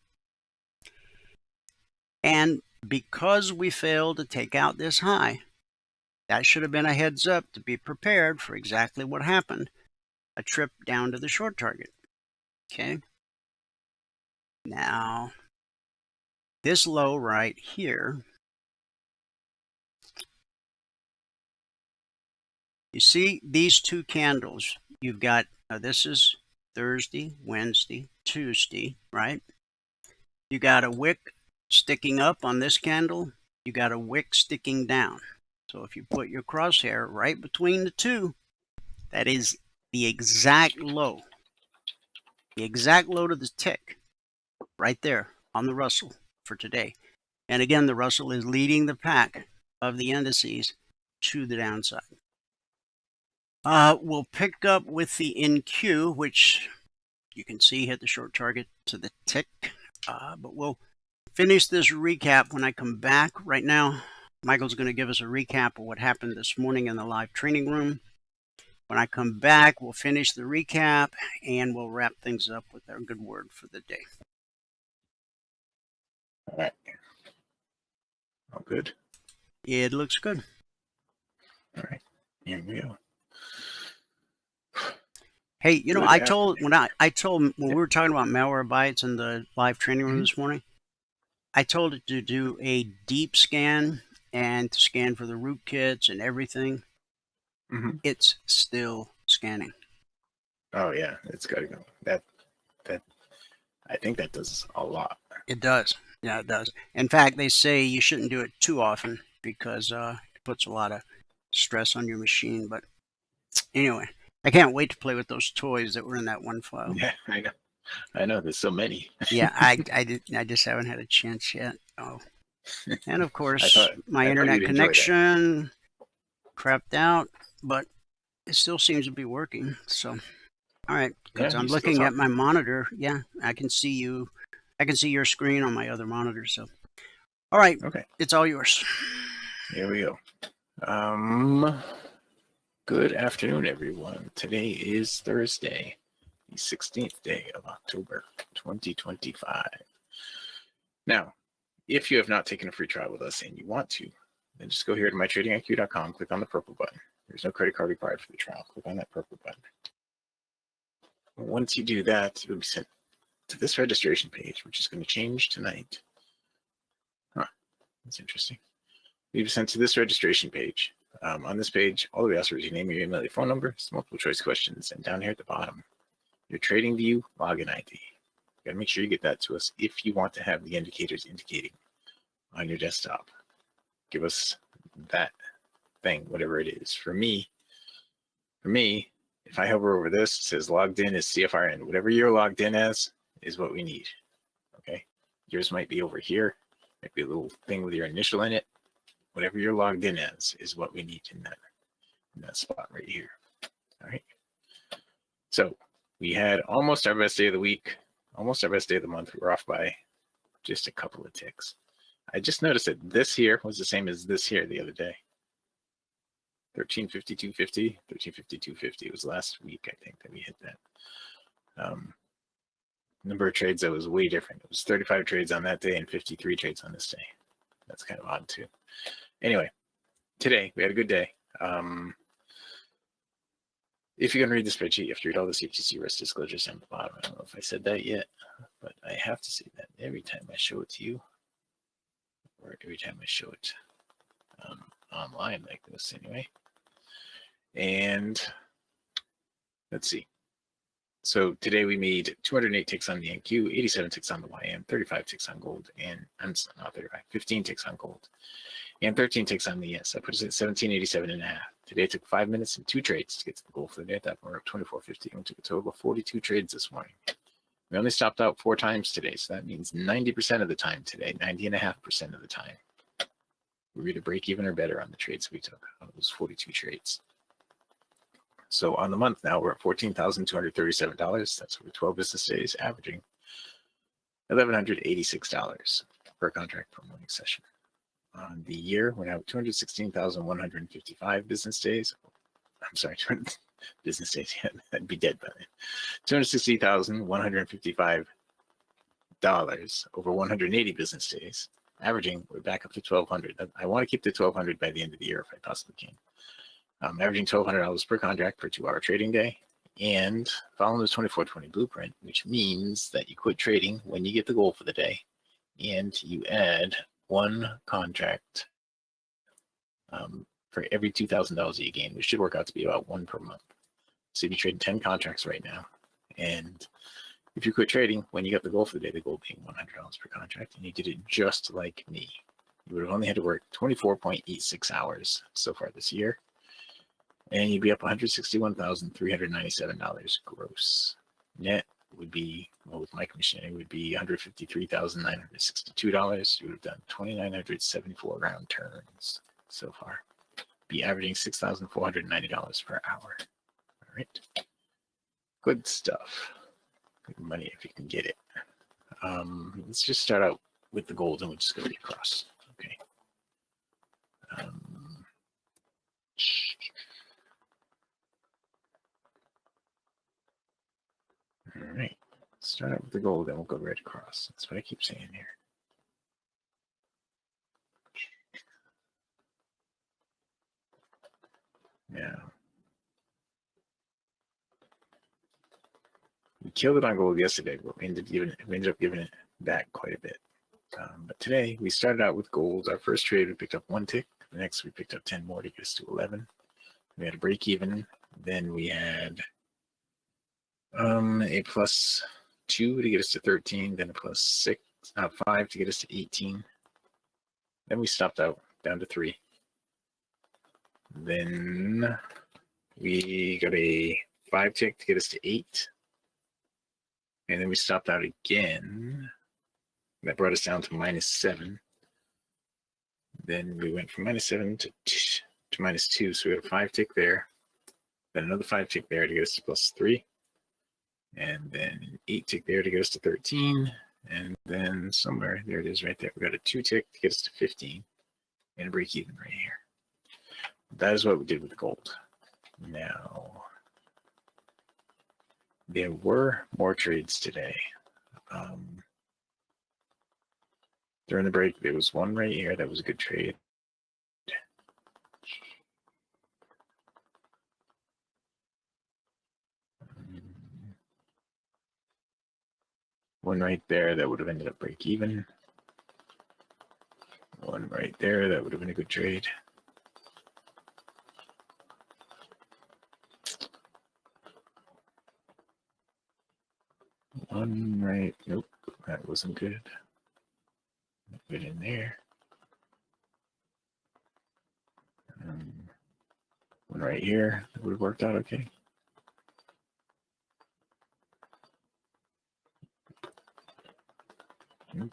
And because we failed to take out this high, that should have been a heads up to be prepared for exactly what happened, a trip down to the short target. Okay. Now, this low right here, you see these two candles. You've got, this is Thursday, Wednesday, Tuesday, right? You got a wick sticking up on this candle. You got a wick sticking down. So if you put your crosshair right between the two, that is the exact low to the tick right there on the Russell for today. And again, the Russell is leading the pack of the indices to the downside. We'll pick up with the NQ, which you can see hit the short target to the tick. But we'll finish this recap when I come back. Right now, Michael's going to give us a recap of what happened this morning in the live training room. When I come back, we'll finish the recap and we'll wrap things up with our good word for the day. All right. All good? It looks good. All right. Here we go. Hey, you know, Good I told when we Yeah. were talking about malware bites in the live training room Mhm. this morning, I told it to do a deep scan and to scan for the rootkits and everything. Mm-hmm. It's still scanning. Oh yeah, it's got to go. That I think that does a lot. It does. Yeah, it does. In fact, they say you shouldn't do it too often because it puts a lot of stress on your machine. But anyway, I can't wait to play with those toys that were in that one file. Yeah, I know. I know. There's so many. Yeah, I just haven't had a chance yet. Oh, and of course, my I thought internet you'd enjoy that. connection crapped out, but it still seems to be working. So, all right, because Yeah, I'm you still looking at talking. my monitor. Yeah, I can see you. I can see your screen on my other monitor. So, all right, Okay, it's all yours. here we go. Good afternoon, everyone. Today is Thursday, the 16th day of October, 2025. Now, if you have not taken a free trial with us and you want to, then just go here to mytradingiq.com, click on the purple button. There's no credit card required for the trial. Click on that purple button. Once you do that, you'll be sent to this registration page, which is going to change tonight. Huh, that's interesting. You'll be sent to this registration page. On this page, all we ask for is your name, your email, your phone number, some multiple choice questions, and down here at the bottom, your TradingView login ID. You got to make sure you get that to us if you want to have the indicators indicating on your desktop. Give us that thing, whatever it is. For me, if I hover over this, it says logged in as CFRN. Whatever you're logged in as is what we need. Okay. Yours might be over here. Might be a little thing with your initial in it. Whatever you're logged in as is what we need in that spot right here. All right. So we had almost our best day of the week, almost our best day of the month. We were off by just a couple of ticks. I just noticed that this here was the same as this here the other day. 1352.50, 1352.50 was last week, I think, that we hit that. Number of trades that was way different. It was 35 trades on that day and 53 trades on this day. That's kind of odd too. Anyway, today we had a good day. If you're going to read the spreadsheet, you have to read all the CFTC risk disclosures on the bottom. I don't know if I said that yet, but I have to say that every time I show it to you, or every time I show it online like this anyway. And let's see. So today we made 208 ticks on the NQ, 87 ticks on the YM, 35 ticks on gold, and I'm not 35, 15 ticks on gold, and 13 ticks on the ES. That puts us at 1787.5. Today it took 5 minutes and 2 trades to get to the goal for the day. At that point, we're up 24.50, and we took a total of 42 trades this morning. We only stopped out 4 times today, so that means 90% of the time today, 90.5% of the time, we either break even or better on the trades we took on those 42 trades. So on the month now, we're at $14,237. That's over 12 business days, averaging $1,186 per contract per morning session. On the year, we're now at 216,155 business days. I'm sorry, business days. Yeah, I'd be dead by then. $260,155 over 180 business days. Averaging, we're back up to $1,200. I want to keep the $1,200 by the end of the year if I possibly can. Averaging $1,200 per contract per 2-hour trading day. And following the 24/20 blueprint, which means that you quit trading when you get the goal for the day, and you add one contract for every $2,000 that you gain, which should work out to be about one per month. So you'd be trading 10 contracts right now. And if you quit trading when you got the goal for the day, the goal being $100 per contract, and you did it just like me, you would have only had to work 24.86 hours so far this year. And you'd be up $161,397 gross. Net would be, well, with my commission, it would be $153,962. You would have done 2,974 round turns so far. Be averaging $6,490 per hour. All right. Good stuff. Good money if you can get it. Let's just start out with the gold and we'll just go across. Okay. All right, start out with the gold, then we'll go right across. That's what I keep saying here. Now, we killed it on gold yesterday, but we ended up giving it back quite a bit. But today, we started out with gold. Our first trade, we picked up 1 tick. The next, we picked up 10 more to get us to 11. We had a break even. Then we had a +2 to get us to 13, then a +5 to get us to 18. Then we stopped out down to 3. Then we got a 5 tick to get us to 8. And then we stopped out again. That brought us down to -7. Then we went from -7 to -2. So we had a 5 tick there. Then another 5 tick there to get us to +3. And then an 8 tick there to get us to 13. And then somewhere, there it is right there. We got a 2 tick to get us to 15. And a break even right here. That is what we did with gold. Now, there were more trades today. During the break, there was one right here that was a good trade. One right there that would have ended up break even. One right there that would have been a good trade. One right, nope, that wasn't good. Good in there. One right here that would have worked out okay. Nope.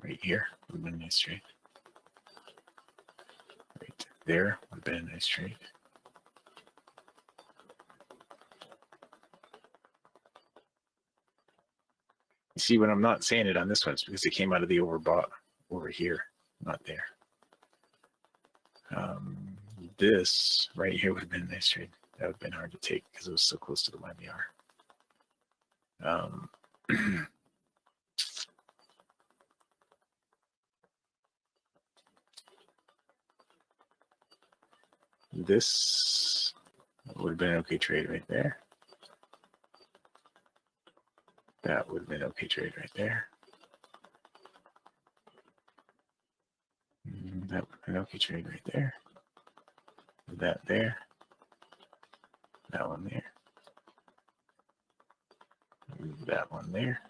Right here would have been a nice trade. Right there would have been a nice trade. You see, when I'm not saying it on this one, it's because it came out of the overbought over here, not there. This right here would have been a nice trade. That would have been hard to take because it was so close to the YBR. This would have been an okay trade right there. That would have been an okay trade right there. That would have been an okay trade right there. That there. That one there. That one there.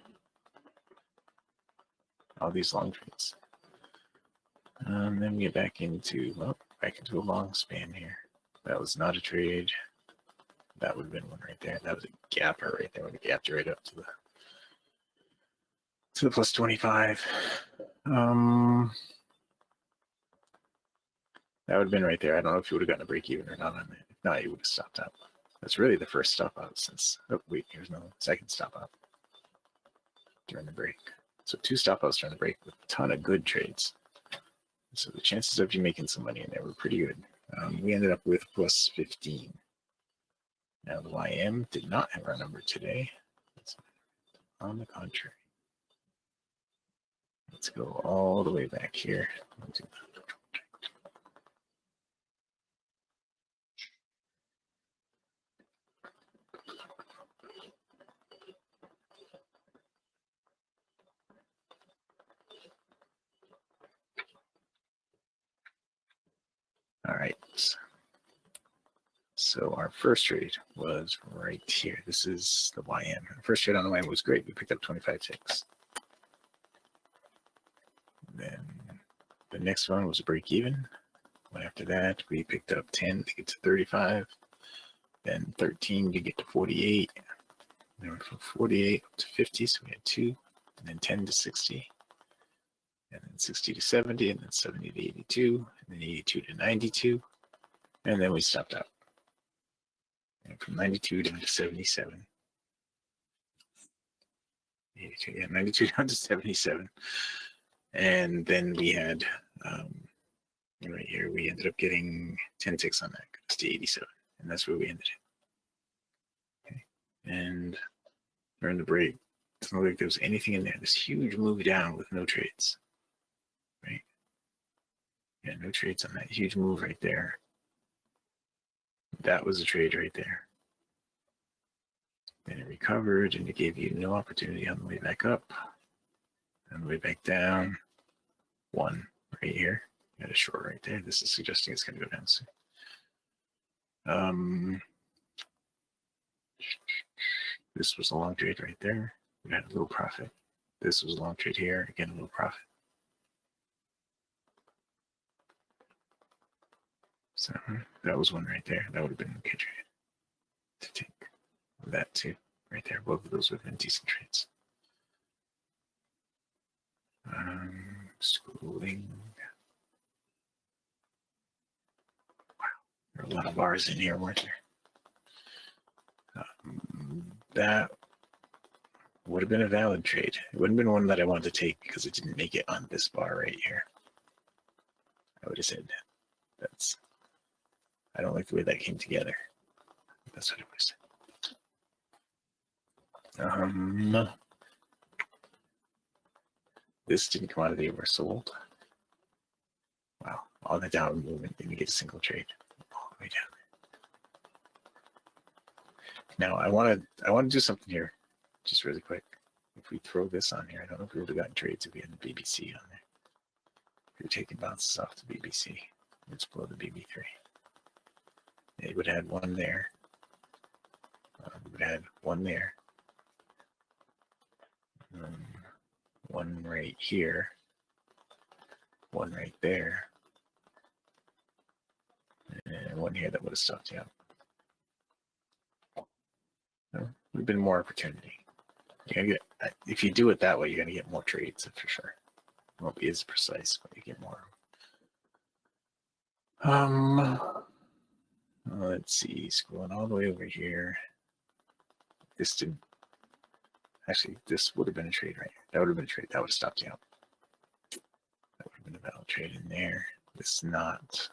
All these long trades. Then we get back into, well, back into a long span here. That was not a trade. That would have been one right there. That was a gapper right there. Would have gapped right up to the plus 25. That would have been right there. I don't know if you would have gotten a break even or not on that. If not, you would have stopped out. That's really the first stop out since, oh wait, here's no second stop out during the break. So 2 stop outs during the break with a ton of good trades. So the chances of you making some money in there were pretty good. We ended up with plus 15. Now the YM did not have our number today. On the contrary. Let's go all the way back here. All right. So our first trade was right here. This is the YM. Our first trade on the YM was great. We picked up 25 ticks. Then the next one was a break even. One after that, we picked up 10 to get to 35. Then 13 to get to 48. Then went from 48 up to 50, so we had 2. And then 10 to 60. And then 60 to 70, and then 70 to 82, and then 82 to 92. And then we stopped out. And from 92 down to 77. 82, yeah, 92 down to 77. And then we had, right here, we ended up getting 10 ticks on that, goes to 87. And that's where we ended it. Okay. And during the break, it doesn't look like there was anything in there. This huge move down with no trades. Right? Yeah, no trades on that huge move right there. That was a trade right there. Then it recovered and it gave you no opportunity on the way back up. On the way back down, 1 right here. Got a short right there. This is suggesting it's going to go down soon. This was a long trade right there. We had a little profit. This was a long trade here. Again, a little profit. So that was one right there. That would have been a good trade to take. That too, right there. Both of those would have been decent trades. Scrolling. Wow, there are a lot of bars in here, weren't there? That would have been a valid trade. It wouldn't have been one that I wanted to take because it didn't make it on this bar right here. I would have said that's. I don't like the way that came together. That's what it was. This didn't come out of the over sold. Wow, all the downward movement didn't get a single trade. All the way down. Now I want to do something here, just really quick. If we throw this on here, I don't know if we would have gotten trades if we had the BBC on there. If you're taking bounces off the BBC, let's blow the BB3. It would have had 1 there. We would have had 1 there. 1 right here. 1 right there. And 1 here that would have stopped you out. So, would have been more opportunity. You're gonna get, if you do it that way, you're going to get more trades for sure. It won't be as precise, but you get more. Let's see, scrolling all the way over here. This didn't. Actually, this would have been a trade right here. That would have been a trade. That would have stopped you out. That would have been a valid trade in there. This not.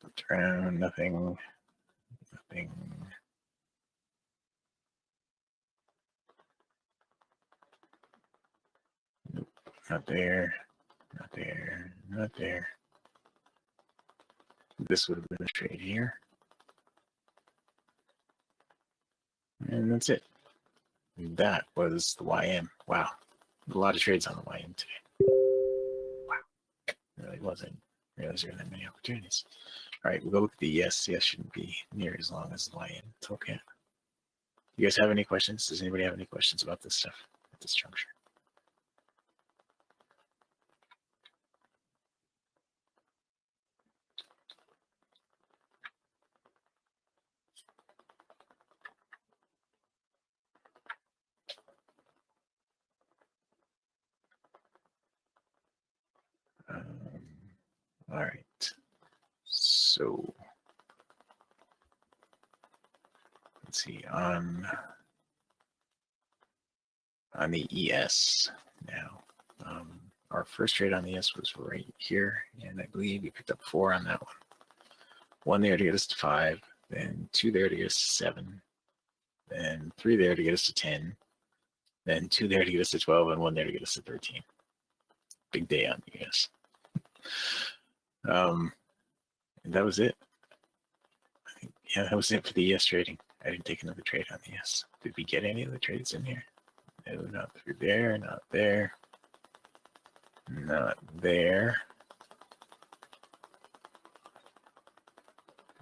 Flipped around, nothing. Nothing. Nope, not there. Not there. Not there. This would have been a trade here. And that's it. That was the YM. Wow. A lot of trades on the YM today. Wow. It really wasn't. Realize there were that many opportunities. All right, we'll go look at the yes. Yes shouldn't be near as long as the YM. It's okay. You guys have any questions? Does anybody have any questions about this stuff at this juncture? All right. So let's see, on the ES now. Our first trade on the ES was right here, and I believe we picked up 4 on that one. 1 there to get us to 5, then 2 there to get us to 7, then 3 there to get us to 10, then 2 there to get us to 12, and 1 there to get us to 13. Big day on the ES. And that was it. Yeah, that was it for the ES trading. I didn't take another trade on the ES. Did we get any other trades in here? No, not through there, not there, not there.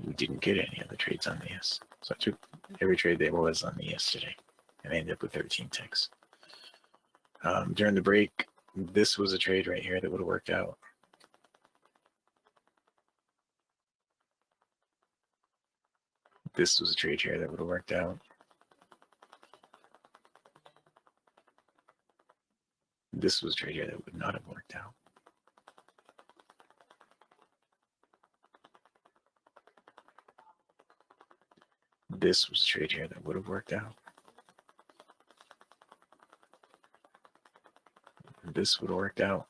We didn't get any other trades on the ES. So I took every trade there was on the ES today, and I ended up with 13 ticks. During the break, this was a trade right here that would have worked out. This was a trade here that would have worked out. This was a trade here that would not have worked out. This was a trade here that would have worked out. This would have worked out.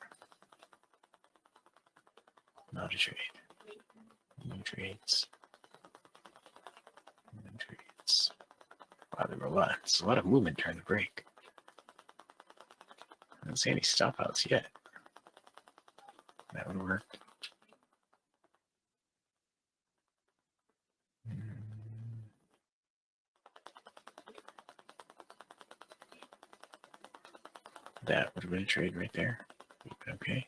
Not a trade. New trades. New trades. Wow, there were a lot. It's a lot of movement during the break. I don't see any stop outs yet. That would have worked. That would have been a trade right there. Okay.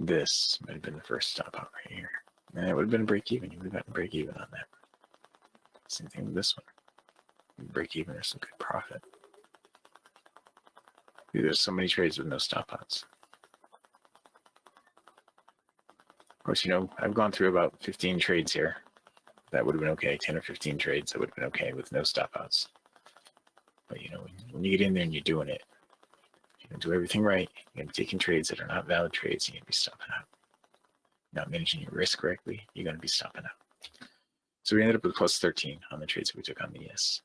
This might have been the first stop out right here. And it would have been a break even. You would have gotten break even on that. Same thing with this one. Break even or some good profit. There's so many trades with no stop outs. Of course, you know, I've gone through about 15 trades here. That would have been okay. 10 or 15 trades, that would have been okay with no stop outs. But you know, when you get in there and you're doing it, you're going to do everything right. You're going to be taking trades that are not valid trades. You're going to be stopping out. Not managing your risk correctly, you're going to be stopping out. So we ended up with plus 13 on the trades that we took on the ES.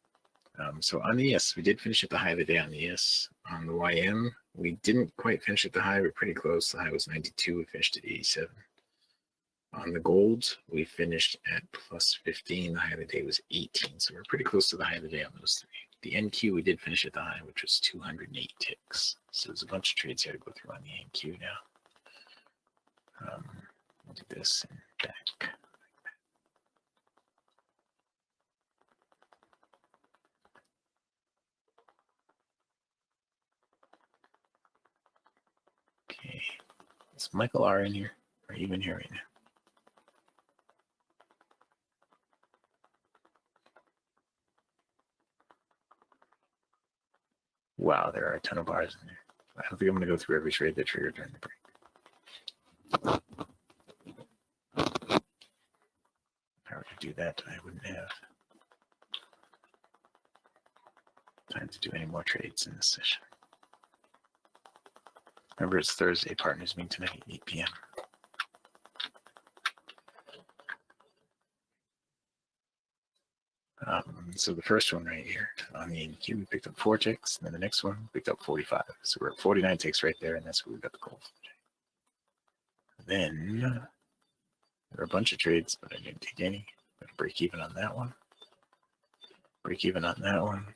So on the ES, we did finish at the high of the day on the ES. On the YM, we didn't quite finish at the high. We're pretty close. The high was 92. We finished at 87. On the gold, we finished at plus 15. The high of the day was 18. So we're pretty close to the high of the day on those three. The NQ, we did finish at the high, which was 208 ticks. So there's a bunch of trades here to go through on the NQ now. We'll do this and back. Okay. Is Michael R in here? Are you in here right now? Wow, there are a ton of bars in there. I don't think I'm going to go through every trade that triggered during the break. If I were to do that, I wouldn't have time to do any more trades in this session. Remember, it's Thursday partners meeting tonight at 8 p.m. So the first one right here on the NQ, we picked up 4 ticks, and then the next one we picked up 45. So we're at 49 ticks right there, and that's where we got the gold. Then there are a bunch of trades, but I didn't take any. Got to break even on that one. Break even on that one.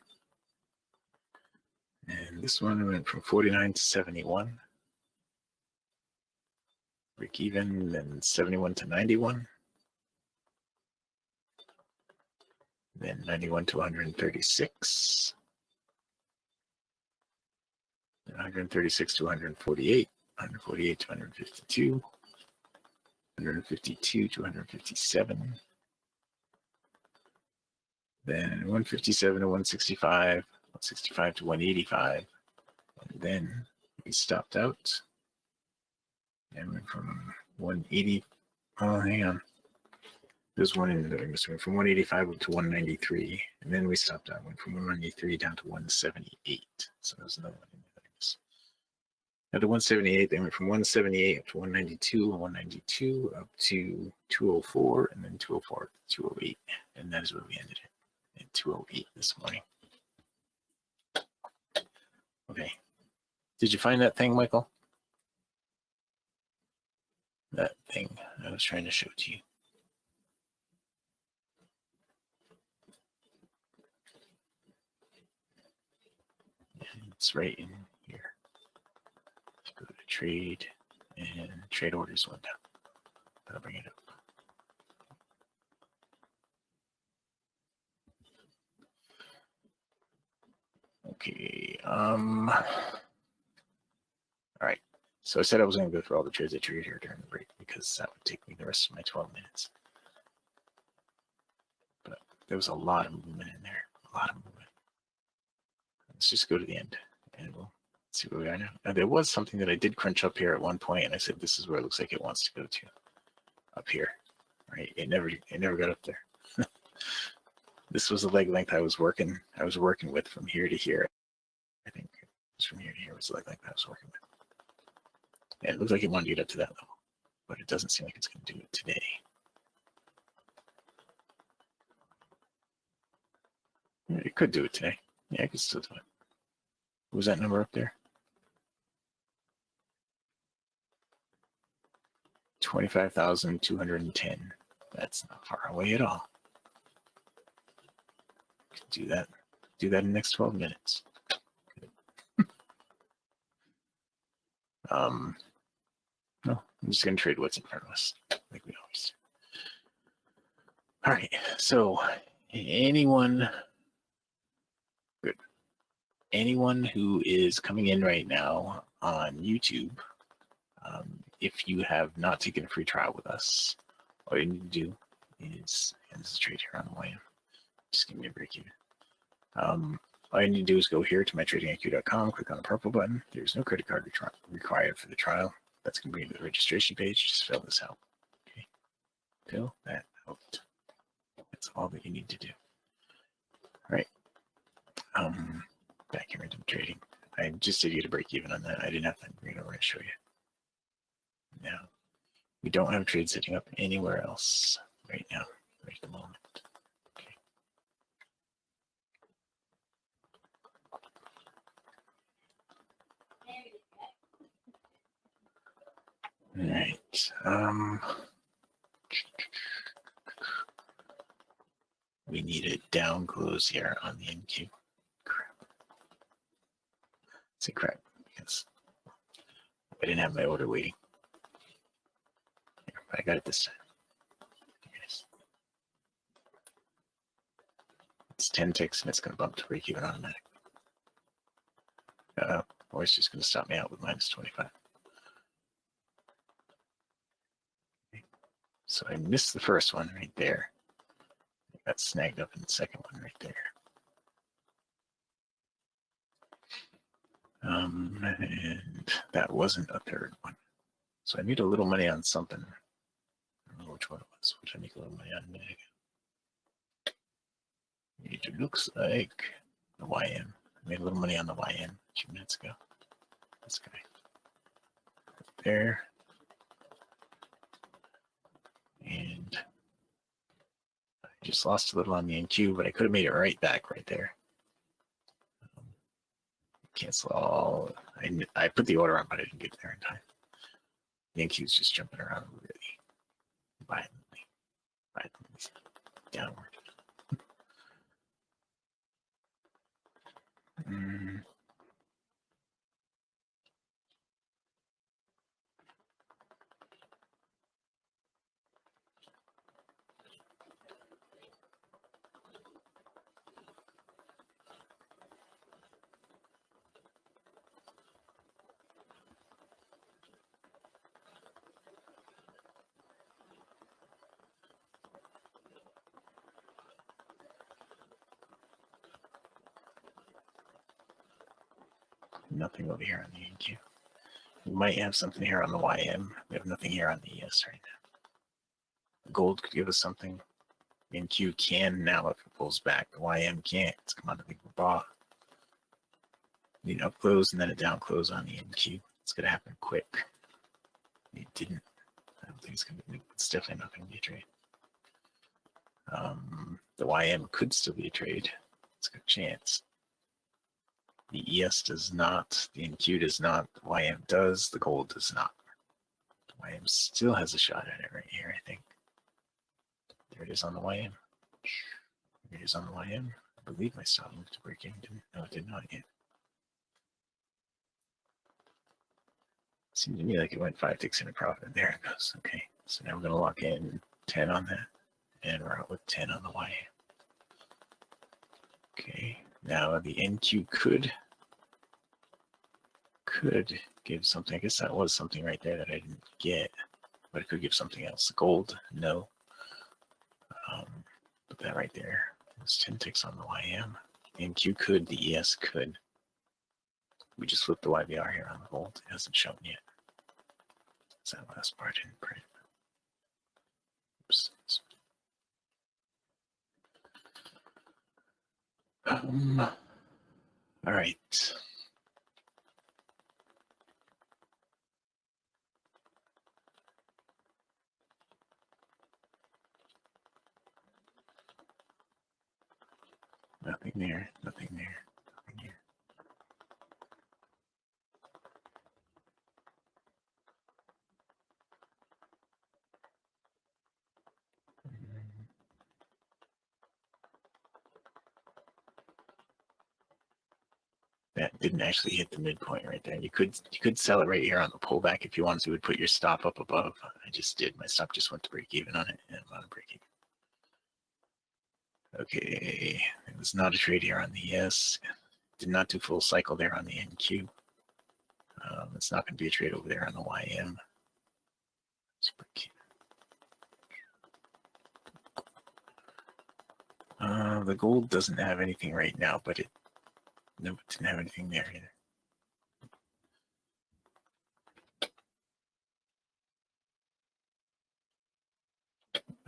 And this one went from 49 to 71. Break even, then 71 to 91. Then 91 to 136. Then 136 to 148. 148 to 152. 152 to 157. Then 157 to 165. 165 to 185. And then we stopped out. And went from 180. Oh, hang on. There's one in there. So went from 185 up to 193. And then we stopped out. Went from 193 down to 178. So there's another one in there. At the 178, they went from 178 up to 192, and 192 up to 204, and then 204 to 208. And that is where we ended it, at 208 this morning. Okay. Did you find that thing, Michael? That thing I was trying to show to you. And it's right in here. Go to trade, and trade orders went down. I'll bring it up. Okay. All right. So I said I was going to go through all the trades I traded here during the break because that would take me the rest of my 12 minutes. But there was a lot of movement in there. A lot of movement. Let's just go to the end and we'll see where we are now. Now, there was something that I did crunch up here at one point, and I said this is where it looks like it wants to go to. Up here. Right? It never got up there. This was the leg length I was working with from here to here. I think it was from here to here was the leg length I was working with. And it looks like it wanted to get up to that level, but it doesn't seem like it's going to do it today. Yeah, it could do it today. Yeah, it could still do it. What was that number up there? 25,210. That's not far away at all. Do that. Do that in the next 12 minutes. No, I'm just going to trade what's in front of us, like we always do. All right, so anyone who is coming in right now on YouTube, if you have not taken a free trial with us, all you need to do is, and this is a trade here on the way. Just give me a break even. All you need to do is go here to mytradingiq.com, click on the purple button. There's no credit card required for the trial. That's going to bring you to the registration page. Just fill this out. Okay. Fill that out. That's all that you need to do. All right. Back here into trading. I just did get a break even on that. I didn't have time to bring it over and show you. Now, we don't have a trade setting up anywhere else right now, right at the moment. All right. We need a down close here on the NQ. Crap. Say crap because I didn't have my order waiting. Here, I got it this time. Here it is. It's 10 ticks and it's going to bump to break even automatically. Or it's just going to stop me out with minus 25. Okay. So I missed the first one right there. I got snagged up in the second one right there. And that wasn't a third one. So I need a little money on something. I don't know which one it was. Which I need a little money on a minute ago. It looks like the YM. I made a little money on the YM 2 minutes ago. This guy. There. And I just lost a little on the NQ, but I could have made it right back right there. Cancel all. I put the order on, but I didn't get there in time. The NQ's just jumping around really violently downward. Nothing over here on the NQ. We might have something here on the YM. We have nothing here on the ES right now. Gold could give us something. The NQ can now if it pulls back. The YM can't. It's come on to the bar. Need an up close and then a down close on the NQ. It's going to happen quick. It didn't. I don't think it's going to be. It's definitely not going to be a trade. The YM could still be a trade. It's a good chance. The ES does not. The NQ does not. The YM does. The gold does not. The YM still has a shot at it right here, I think. There it is on the YM. There it is on the YM. I believe my stop moved to break even. No, it did not yet. Seems to me like it went 5 ticks in a profit. There it goes. Okay, so now we're going to lock in 10 on that. And we're out with 10 on the YM. Okay, now the NQ could give something. I guess that was something right there that I didn't get, but it could give something else. Gold, no. Put that right there. There's 10 ticks on the YM. The NQ could, the ES could. We just flipped the YBR here on the gold. It hasn't shown yet. Is that last part in print? Oops. All right. Nothing there, nothing there, nothing here. That didn't actually hit the midpoint right there. You could sell it right here on the pullback if you wanted to. Would put your stop up above. I just did. My stop just went to break even on it, and I'm on break even. Okay, it was not a trade here on the ES. Did not do full cycle there on the NQ. It's not going to be a trade over there on the YM. Let's break even. The gold doesn't have anything right now, but it didn't have anything there either.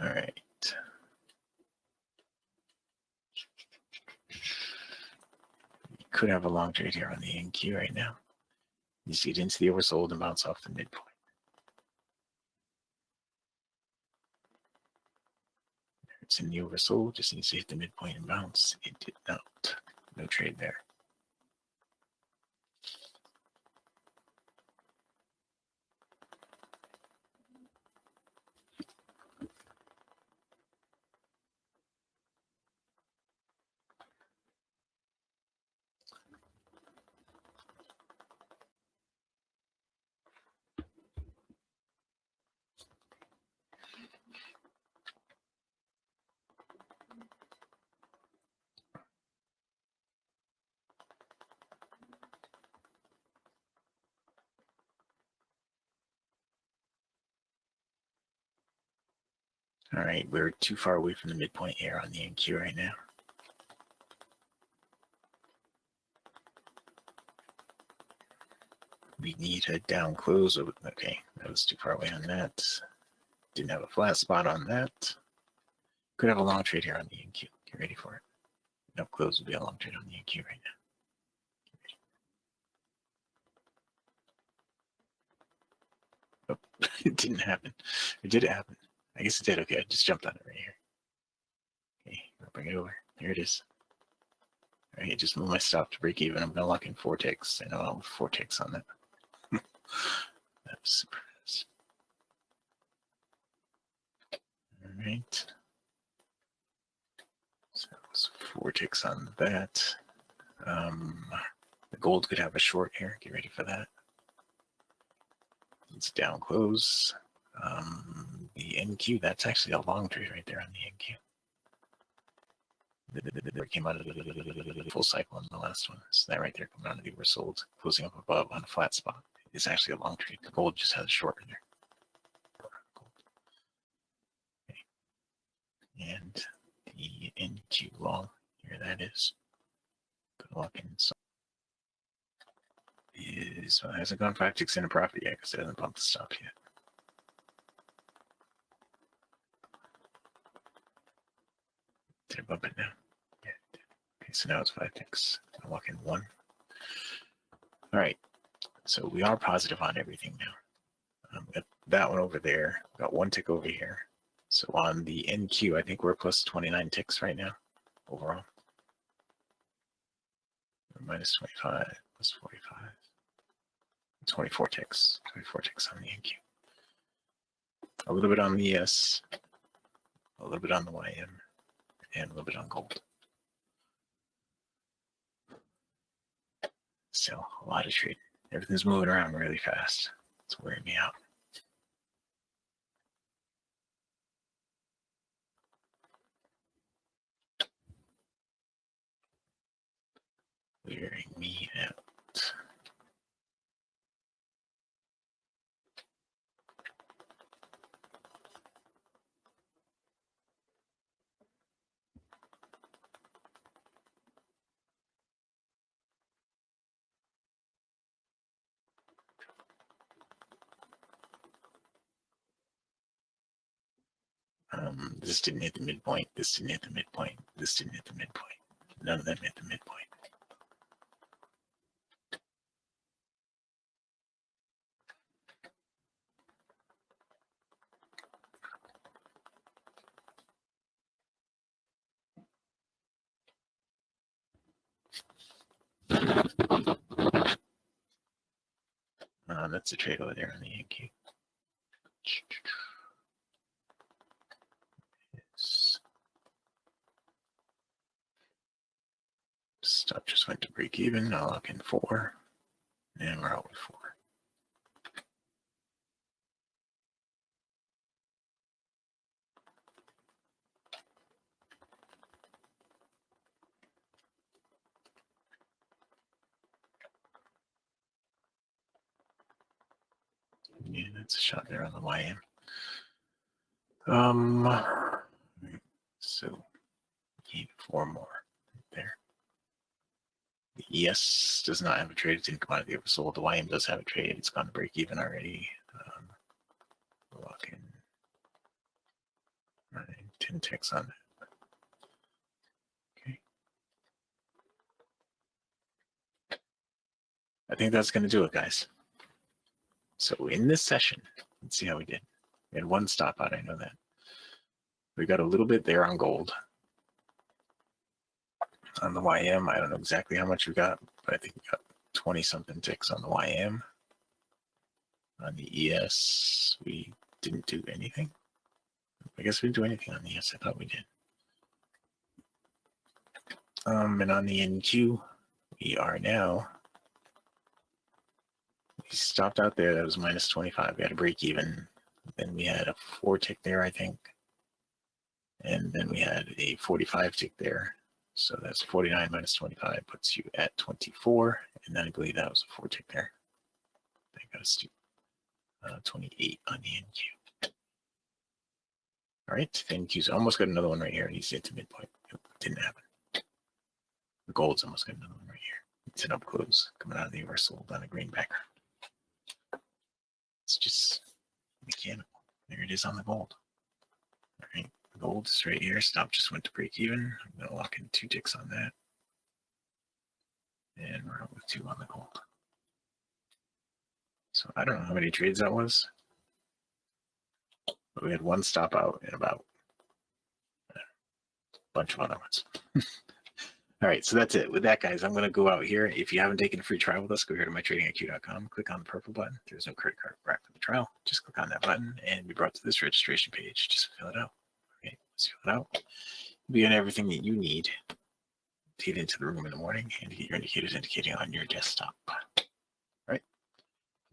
All right. You could have a long trade here on the NQ right now. You see it into the oversold and bounce off the midpoint. It's in the oversold, just needs to hit the midpoint and bounce. It did not. No trade there. All right, we're too far away from the midpoint here on the NQ right now. We need a down close. Okay, that was too far away on that. Didn't have a flat spot on that. Could have a long trade here on the NQ. Get ready for it. No close would be a long trade on the NQ right now. Oh, it didn't happen. Or did it happen? I guess it did. Okay, I just jumped on it right here. Okay, I'll bring it over. There it is. All right, just move my stop to break even. I'm going to lock in 4 ticks. I know I'll have 4 ticks on that. That was super fast. All right. So it was 4 ticks on that. The gold could have a short here. Get ready for that. It's down close. The NQ, that's actually a long trade right there on the NQ. It came out of the full cycle on the last one. So that right there coming out of the oversold, closing up above on a flat spot. It's actually a long trade. The gold just has a short in there. Okay. And the NQ long, here that is. Good luck in some. Well, it hasn't gone 5 ticks in a profit yet because it hasn't bumped the stop yet. Did it bump it now? Yeah, it did. Okay, so now it's 5 ticks. I'll lock in 1. All right. So we are positive on everything now. Got that one over there. Got one tick over here. So on the NQ, I think we're plus 29 ticks right now overall. Minus 25, plus 45. 24 ticks. 24 ticks on the NQ. A little bit on the ES, a little bit on the YM, and a little bit on gold. Still a lot of trade. Everything's moving around really fast. It's wearing me out. Wearing me out. This didn't hit the midpoint. This didn't hit the midpoint. This didn't hit the midpoint. None of them hit the midpoint. That's a trade over there on the NQ. Stop just went to break even. I'll lock in 4. And we're out with 4. Yeah, that's a shot there on the YM. So need 4 more there. The ES does not have a trade. It's in commodity oversold. The YM does have a trade. It's gone to break even already. We'll lock in 9, 10 ticks on that. Okay. I think that's going to do it, guys. So in this session, let's see how we did. We had 1 stop out, I know that. We got a little bit there on gold. On the YM, I don't know exactly how much we got, but I think we got 20-something ticks on the YM. On the ES, we didn't do anything. I guess we didn't do anything on the ES. I thought we did. And on the NQ, we are now. We stopped out there. That was minus 25. We had a break even. Then we had a 4 tick there, I think. And then we had a 45 tick there. So that's 49 minus 25 puts you at 24. And then I believe that was a 4 tick there. I got us to 28 on the NQ. All right, the NQ's almost got another one right here. He's at the midpoint. It didn't happen. The gold's almost got another one right here. It's an up close coming out of the reversal on a green background. It's just mechanical. There it is on the gold. All right, the gold is right here. Stop just went to break even. I'm going to lock in 2 ticks on that. And we're out with 2 on the gold. So I don't know how many trades that was. But we had 1 stop out and about a bunch of other ones. All right, so that's it. With that, guys, I'm going to go out here. If you haven't taken a free trial with us, go here to mytradingiq.com, click on the purple button. There's no credit card required for the trial. Just click on that button and be brought to this registration page. Just fill it out. Okay, let's fill it out. You'll be on everything that you need to get into the room in the morning and to get your indicators indicating on your desktop. All right,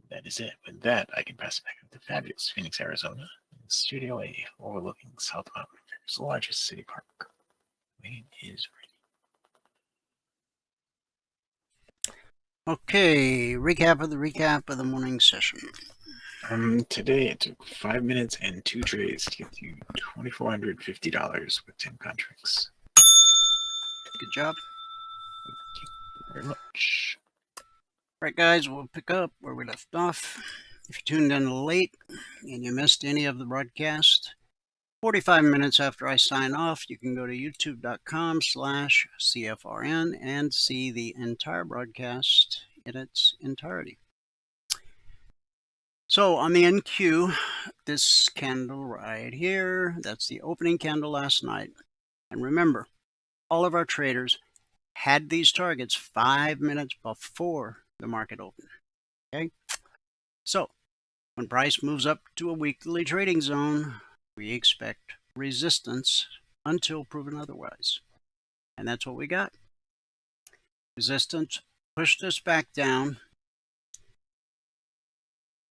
that is it. With that, I can pass it back up to fabulous Phoenix, Arizona, Studio A, overlooking South Mountain, the largest city park. Wayne is ready. Okay, recap of the morning session. Today it took 5 minutes and 2 trades to get you $2,450 with 10 contracts. Good job. Thank you very much. All right, guys, we'll pick up where we left off. If you tuned in late and you missed any of the broadcast, 45 minutes after I sign off, you can go to youtube.com/CFRN and see the entire broadcast in its entirety. So on the NQ, this candle right here, that's the opening candle last night. And remember, all of our traders had these targets 5 minutes before the market opened. Okay, so when price moves up to a weekly trading zone, we expect resistance until proven otherwise. And that's what we got. Resistance pushed us back down.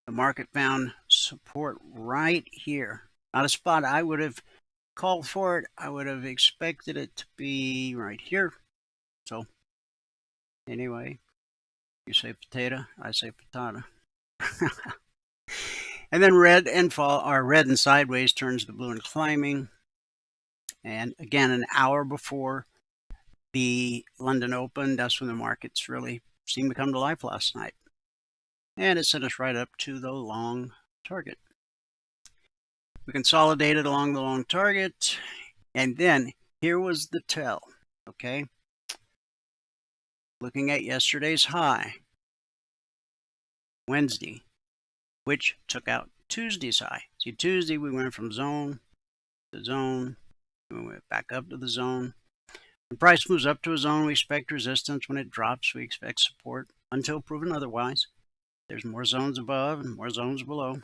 The market found support right here. Not a spot I would have called for it. I would have expected it to be right here. So anyway, you say potato, I say patata. And then red and sideways turns to blue and climbing. And again, an hour before the London Open, that's when the markets really seemed to come to life last night. And it sent us right up to the long target. We consolidated along the long target, and then here was the tell, okay? Looking at yesterday's high, Wednesday, which took out Tuesday's high. See, Tuesday we went from zone to zone, we went back up to the zone. When price moves up to a zone, we expect resistance. When it drops, we expect support until proven otherwise. There's more zones above and more zones below.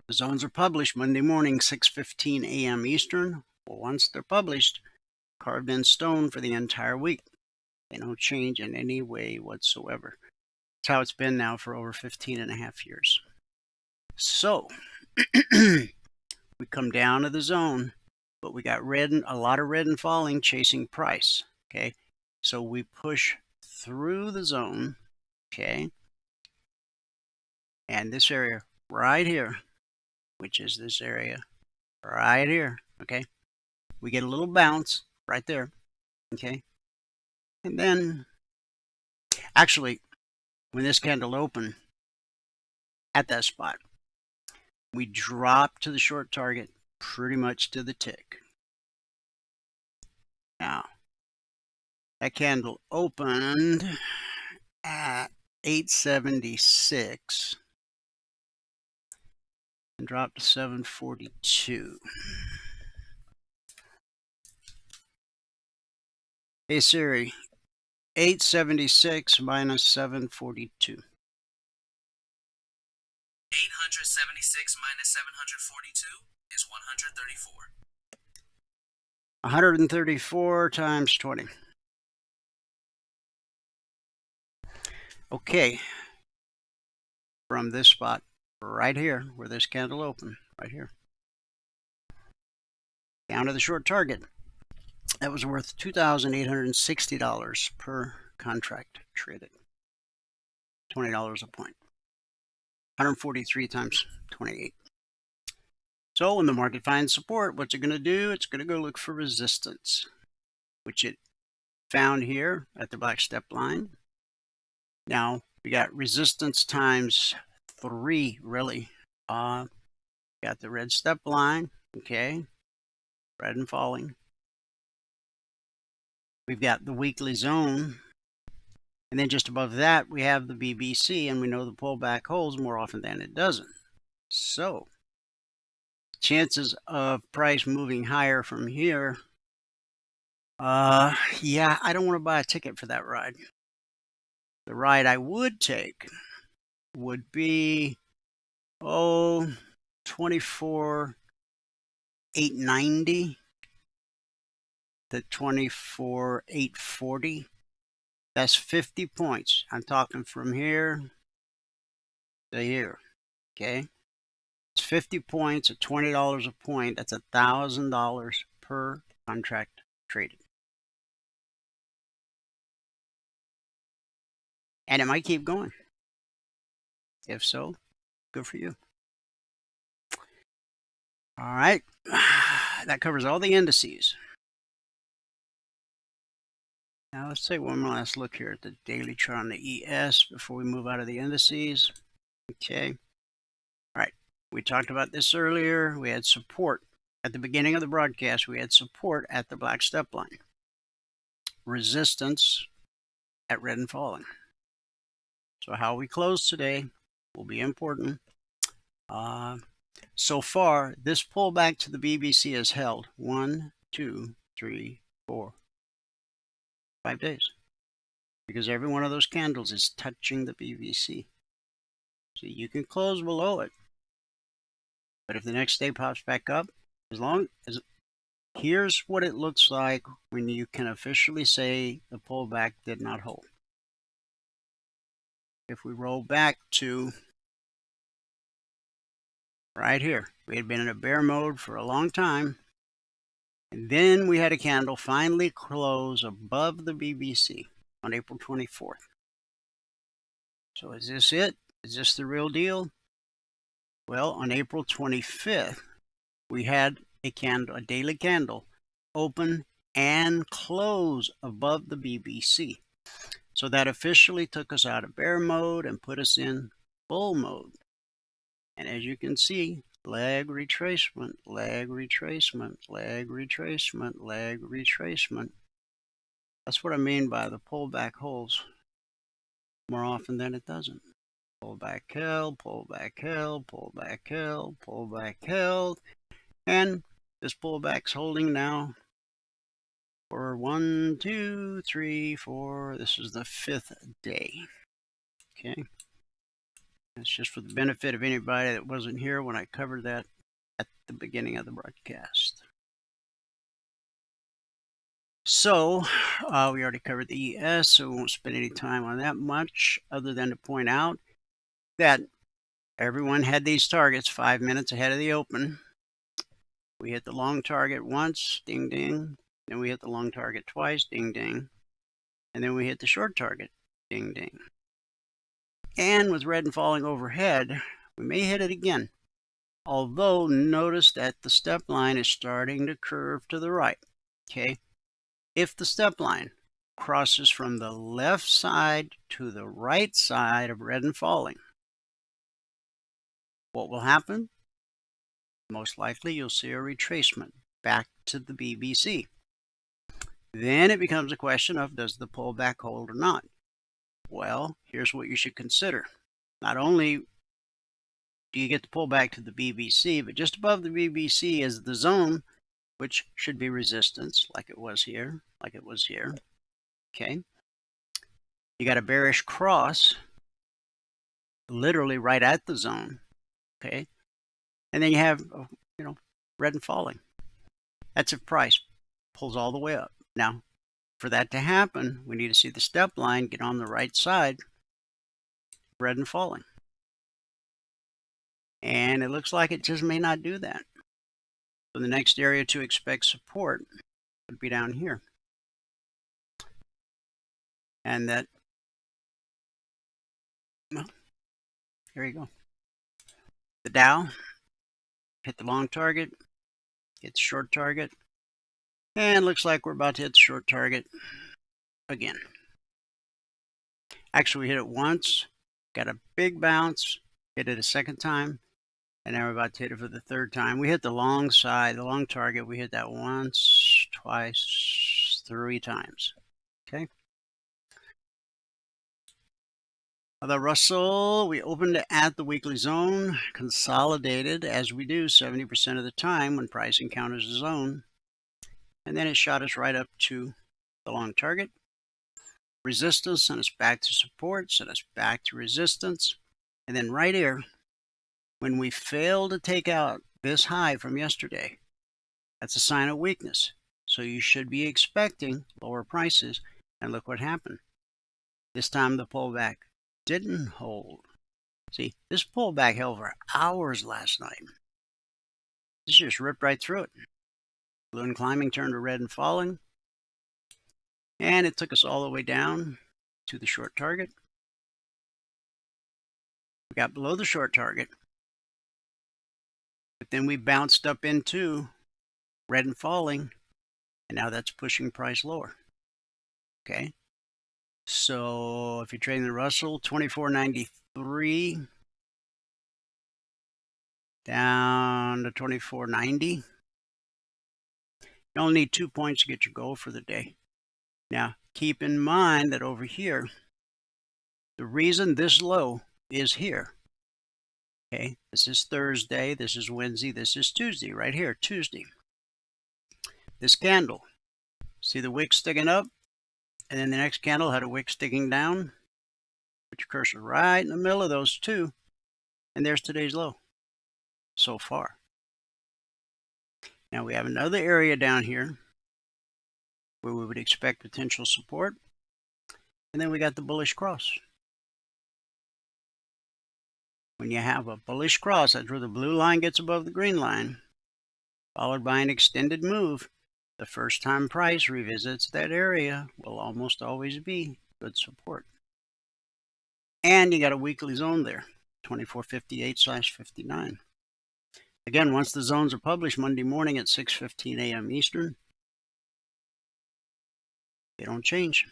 The zones are published Monday morning, 6:15 a.m. Eastern. Well, once they're published, carved in stone for the entire week. They don't change in any way whatsoever. That's how it's been now for over 15 and a half years. So, we come down to the zone, but we got red and a lot of red and falling chasing price. Okay, so we push through the zone. Okay, and this area right here, which is this area right here. Okay, we get a little bounce right there. Okay, and then actually, when this candle opened at that spot, we dropped to the short target pretty much to the tick. Now, that candle opened at 876 and dropped to 742. Hey Siri, 876 minus 742. 876 minus 742 is 134. 134 times 20. Okay, from this spot right here, where this candle opened, right here, down to the short target, that was worth $2,860 per contract traded. $20 a point. 143 times 28. So when the market finds support, what's it going to do? It's going to go look for resistance, which it found here at the black step line. Now we got resistance times 3, really. Got the red step line, okay, red and falling. We've got the weekly zone, and then just above that we have the BBC, and we know the pullback holds more often than it doesn't. So chances of price moving higher from here, yeah, I don't want to buy a ticket for that ride. The ride I would take would be 24,890 to 24,840. That's 50 points. I'm talking from here to here. Okay, it's 50 points at $20 a point. That's $1,000 per contract traded. And it might keep going. If so, good for you. All right, that covers all the indices. Now let's take one last look here at the daily chart on the ES before we move out of the indices. Okay, all right, we talked about this earlier. We had support at the beginning of the broadcast. We had support at the black step line, resistance at red and falling. So how we closed today will be important. So far, this pullback to the BBC has held 1, 2, 3, 4, 5 days. Because every one of those candles is touching the BBC. So you can close below it. But if the next day pops back up, as long as here's what it looks like when you can officially say the pullback did not hold. If we roll back to right here, we had been in a bear mode for a long time, and then we had a candle finally close above the BBC on April 24th. So is this it? Is this the real deal? Well, on April 25th, we had a daily candle, open and close above the BBC. So that officially took us out of bear mode and put us in bull mode. And as you can see, leg retracement, leg retracement, leg retracement, leg retracement. That's what I mean by the pullback holds more often than it doesn't. Pullback held, pullback held, pullback held, pullback held. And this pullback's holding now for 1, 2, 3, 4. This is the 5th day. Okay. That's just for the benefit of anybody that wasn't here when I covered that at the beginning of the broadcast. So we already covered the ES, so we won't spend any time on that much other than to point out that everyone had these targets 5 minutes ahead of the open. We hit the long target once, ding, ding. Then we hit the long target twice, ding, ding. And then we hit the short target, ding, ding. And with red and falling overhead, we may hit it again. Although notice that the step line is starting to curve to the right. Okay. If the step line crosses from the left side to the right side of red and falling, what will happen? Most likely you'll see a retracement back to the BBC. Then it becomes a question of, does the pullback hold or not? Well, here's what you should consider. Not only do you get the pullback to the BBC, but just above the BBC is the zone, which should be resistance, like it was here, like it was here. Okay. You got a bearish cross, literally right at the zone. Okay. And then you have, red and falling. That's if price pulls all the way up. Now, for that to happen, we need to see the step line get on the right side, red and falling. And it looks like it just may not do that. So the next area to expect support would be down here. And that, well, here you go. The Dow hit the long target, hit the short target, and looks like we're about to hit the short target again. Actually, we hit it once, got a big bounce, hit it a second time, and now we're about to hit it for the third time. We hit the long side, the long target. We hit that once, twice, 3 times. Okay. The Russell, we opened at the weekly zone, consolidated as we do 70% of the time when price encounters the zone. And then it shot us right up to the long target. Resistance, sent us back to support, sent us back to resistance. And then right here, when we fail to take out this high from yesterday, that's a sign of weakness. So you should be expecting lower prices. And look what happened. This time the pullback didn't hold. See, this pullback held for hours last night. This just ripped right through it. Blue and climbing turned to red and falling. And it took us all the way down to the short target. We got below the short target. But then we bounced up into red and falling. And now that's pushing price lower. Okay. So if you're trading the Russell, 24.93 down to 24.90. You only need 2 points to get your goal for the day. Now, keep in mind that over here, the reason this low is here Okay, this is Thursday, this is Wednesday, this is Tuesday, right here, Tuesday. This candle, see the wick sticking up? And then the next candle had a wick sticking down. Put your cursor right in the middle of those two. And there's today's low so far. Now we have another area down here where we would expect potential support. And then we got the bullish cross. When you have a bullish cross, that's where the blue line gets above the green line, followed by an extended move. The first time price revisits that area will almost always be good support. And you got a weekly zone there, 2458/59. Again, once the zones are published Monday morning at 6:15 a.m. Eastern, they don't change.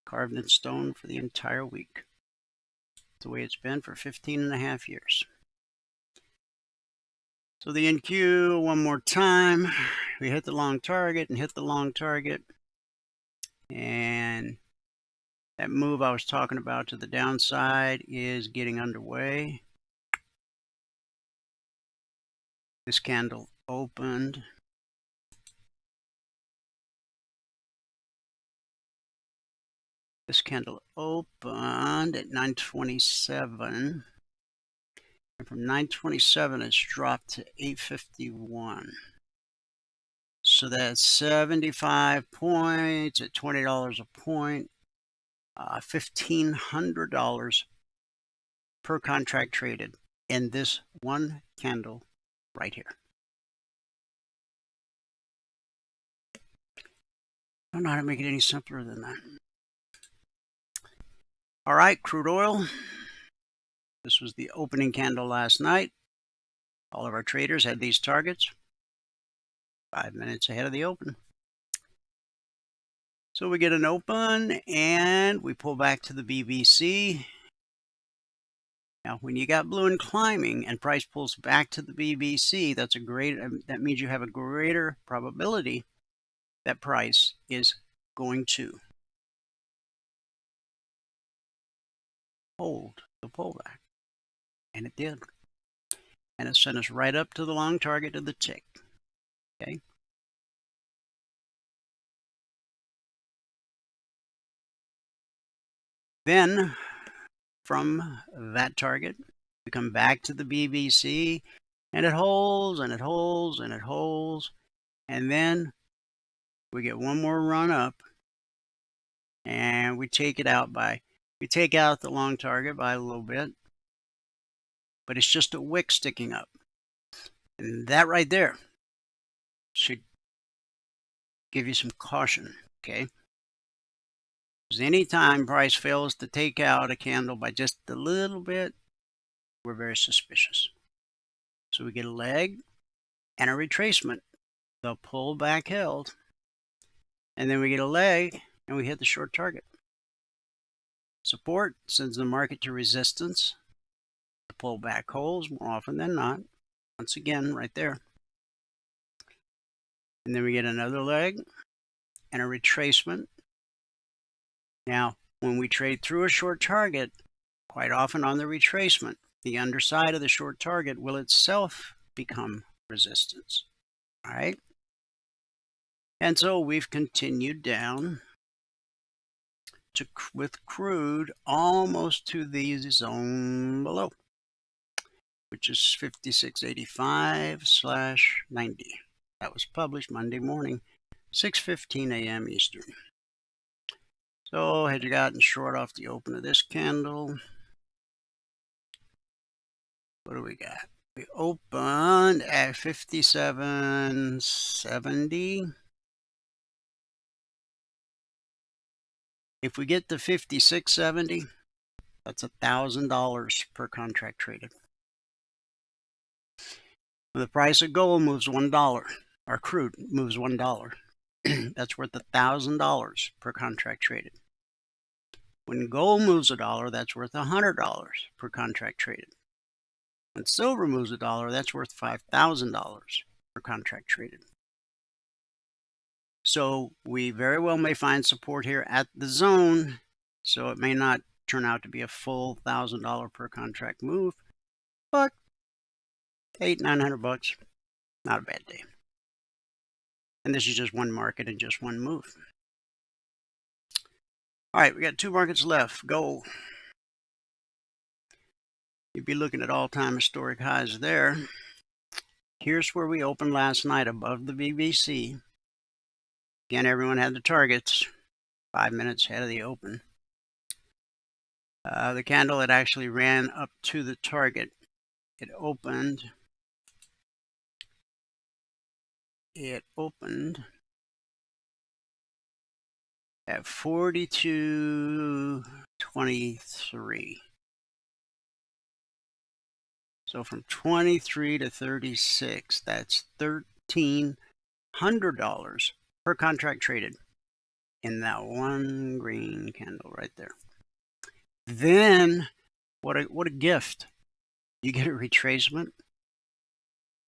Carved in stone for the entire week. It's the way it's been for 15 and a half years. So the NQ, one more time. We hit the long target and hit the long target. And that move I was talking about to the downside is getting underway. This candle opened. This candle opened at 927. And from 927, it's dropped to 851. So that's 75 points at $20 a point, $1,500 per contract traded in this one candle right here. I don't know how to make it any simpler than that. All right, crude oil. This was the opening candle last night. All of our traders had these targets 5 minutes ahead of the open. So we get an open and we pull back to the BBC. Now, when you got blue and climbing and price pulls back to the BBC, that means you have a greater probability that price is going to hold the pullback. And it did. And it sent us right up to the long target of the tick. Okay. Then, from that target, we come back to the BBC, and it holds, and it holds, and it holds. And then we get one more run up, and we take out the long target by a little bit. But it's just a wick sticking up. And that right there should give you some caution, okay? Because anytime price fails to take out a candle by just a little bit, we're very suspicious. So we get a leg and a retracement. The pullback held. And then we get a leg and we hit the short target. Support sends the market to resistance. The pullback holds more often than not. Once again, right there. And then we get another leg and a retracement. Now, when we trade through a short target, quite often on the retracement, the underside of the short target will itself become resistance. All right? And so we've continued down with crude almost to the zone below, which is 5685/90. That was published Monday morning, 6:15 a.m. Eastern. So had you gotten short off the open of this candle? What do we got? We opened at 57.70. If we get to 56.70, that's $1,000 per contract traded. When the price of gold moves $1, or crude moves $1, that's worth $1,000 per contract traded. When gold moves $1, that's worth $100 per contract traded. When silver moves $1, that's worth $5,000 per contract traded. So we very well may find support here at the zone, so it may not turn out to be a full $1,000 per contract move, But $800-900, not a bad day. And this is just one market and just one move. All right, we got 2 markets left. Gold. You'd be looking at all-time historic highs there. Here's where we opened last night above the BBC. Again, everyone had the targets 5 minutes ahead of the open. The candle had actually ran up to the target. It opened at 42.23. So from 23 to 36, that's $1,300 per contract traded in that one green candle right there. Then, what a gift. You get a retracement,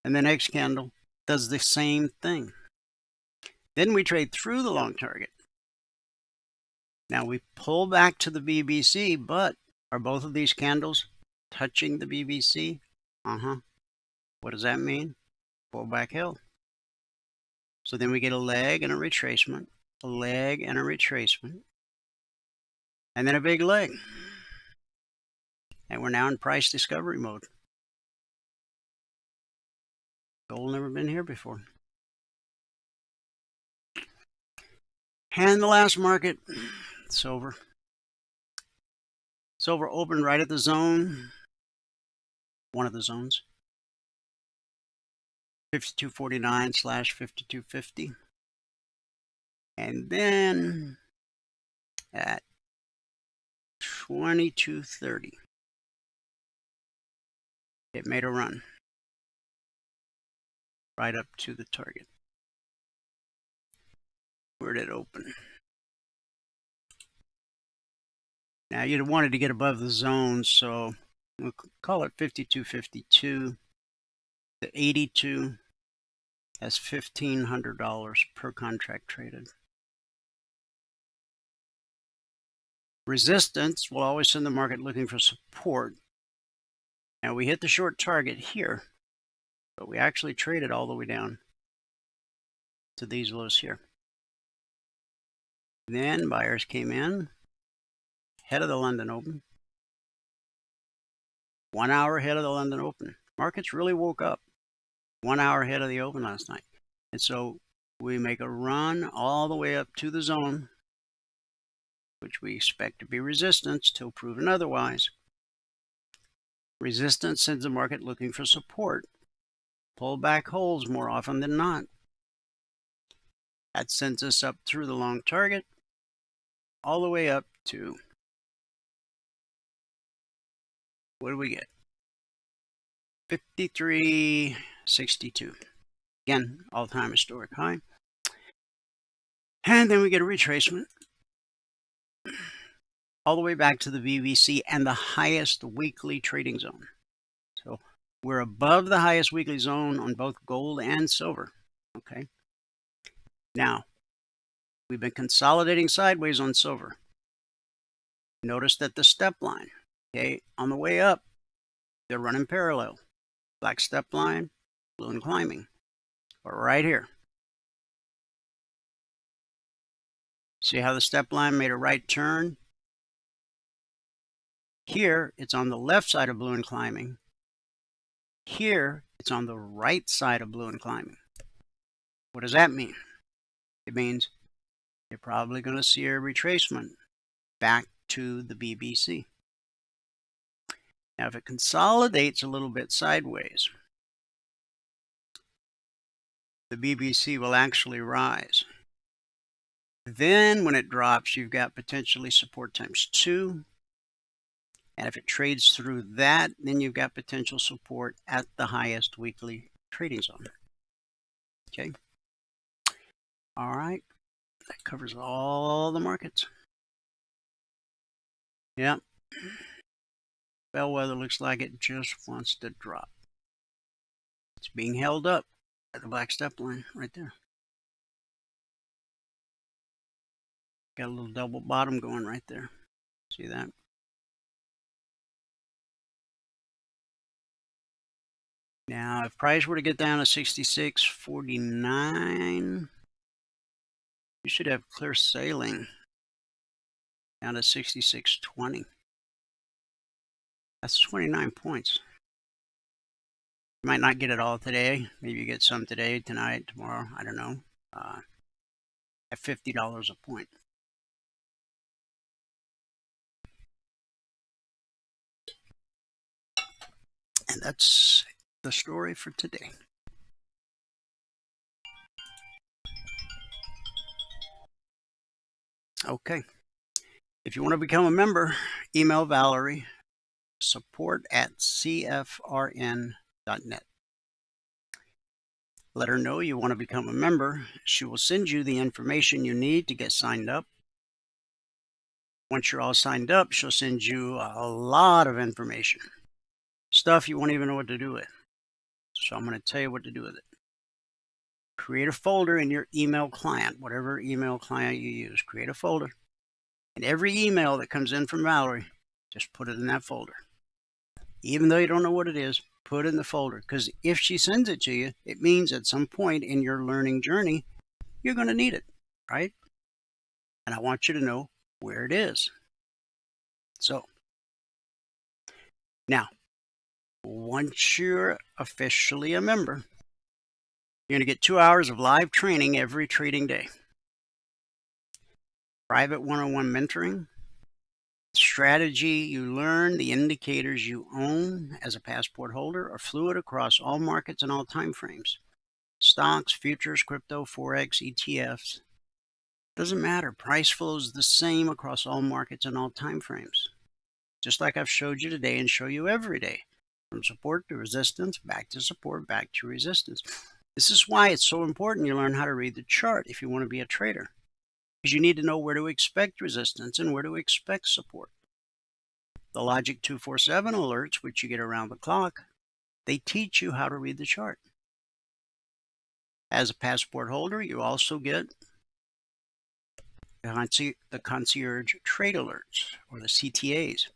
and the next candle does the same thing. Then we trade through the long target. Now we pull back to the BBC, but are both of these candles touching the BBC? What does that mean? Pull back held. So then we get a leg and a retracement, a leg and a retracement, and then a big leg. And we're now in price discovery mode. Gold never been here before. And the last market, silver. Silver opened right at the zone, one of the zones, 52.49/52.50. And then at 22.30, it made a run right up to the target. Where did it open? Now you'd wanted to get above the zone, so we'll call it 52.52. The 82 has $1,500 per contract traded. Resistance will always send the market looking for support. Now we hit the short target here, but we actually traded all the way down to these lows here. Then buyers came in ahead of the London Open. 1 hour ahead of the London Open. Markets really woke up 1 hour ahead of the open last night. And so we make a run all the way up to the zone, which we expect to be resistance till proven otherwise. Resistance sends the market looking for support. Pullback holds more often than not. That sends us up through the long target, all the way up to, what do we get? 53.62. Again, all-time historic high. And then we get a retracement all the way back to the BBC and the highest weekly trading zone. So we're above the highest weekly zone on both gold and silver. Okay. Now, we've been consolidating sideways on silver. Notice that the step line, okay, on the way up, they're running parallel. Black step line, blue and climbing. But right here. See how the step line made a right turn? Here, it's on the left side of blue and climbing. Here, it's on the right side of blue and climbing. What does that mean? It means you're probably going to see a retracement back to the BBC. Now, if it consolidates a little bit sideways, the BBC will actually rise. Then when it drops, you've got potentially support times 2. And if it trades through that, then you've got potential support at the highest weekly trading zone. Okay. All right. That covers all the markets. Yep. Bellwether looks like it just wants to drop. It's being held up at the black step line right there. Got a little double bottom going right there. See that? Now, if price were to get down to 66.49, you should have clear sailing down to 66.20. That's 29 points. You might not get it all today. Maybe you get some today, tonight, tomorrow. I don't know. At $50 a point. And that's the story for today. Okay. If you want to become a member, email Valerie, support@cfrn.net. Let her know you want to become a member. She will send you the information you need to get signed up. Once you're all signed up, she'll send you a lot of information. Stuff you won't even know what to do with. So I'm going to tell you what to do with it. Create a folder in your email client, whatever email client you use. Create a folder. And every email that comes in from Valerie, just put it in that folder. Even though you don't know what it is, put it in the folder. Because if she sends it to you, it means at some point in your learning journey, you're going to need it, right? And I want you to know where it is. So, now, once you're officially a member, you're going to get 2 hours of live training every trading day. Private one-on-one mentoring, strategy you learn, the indicators you own as a passport holder are fluid across all markets and all time frames. Stocks, futures, crypto, Forex, ETFs. Doesn't matter. Price flows the same across all markets and all time frames. Just like I've showed you today and show you every day. From support to resistance, back to support, back to resistance. This is why it's so important you learn how to read the chart if you want to be a trader. Because you need to know where to expect resistance and where to expect support. The Logic 247 alerts, which you get around the clock, they teach you how to read the chart. As a passport holder, you also get the concierge trade alerts, or the CTAs.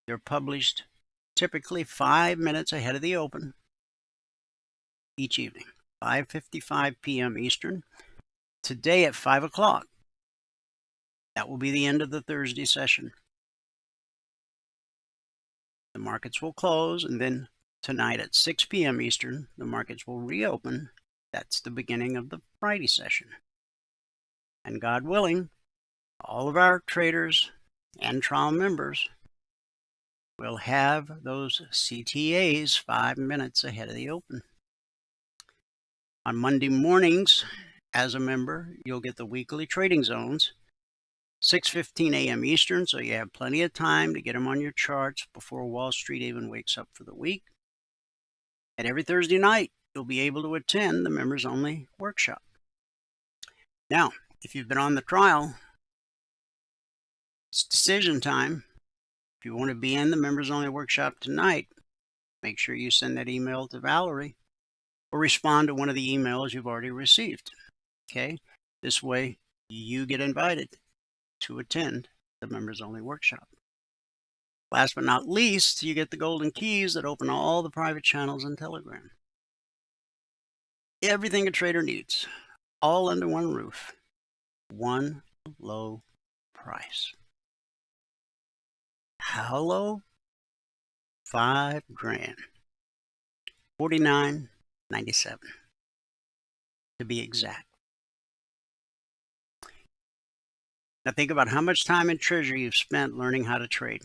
They're published typically 5 minutes ahead of the open each evening, 5:55 p.m. Eastern. Today at 5 o'clock, that will be the end of the Thursday session. The markets will close, and then tonight at 6 p.m. Eastern, the markets will reopen. That's the beginning of the Friday session. And God willing, all of our traders and trial members will have those CTAs 5 minutes ahead of the open. On Monday mornings, as a member, you'll get the weekly trading zones, 6:15 a.m. Eastern, so you have plenty of time to get them on your charts before Wall Street even wakes up for the week. And every Thursday night, you'll be able to attend the members-only workshop. Now, if you've been on the trial, it's decision time. If you want to be in the members-only workshop tonight, make sure you send that email to Valerie or respond to one of the emails you've already received. Okay? This way, you get invited to attend the members-only workshop. Last but not least, you get the golden keys that open all the private channels in Telegram. Everything a trader needs, all under one roof. One low price. How low? $5 grand. $49.97 to be exact. Now think about how much time and treasure you've spent learning how to trade.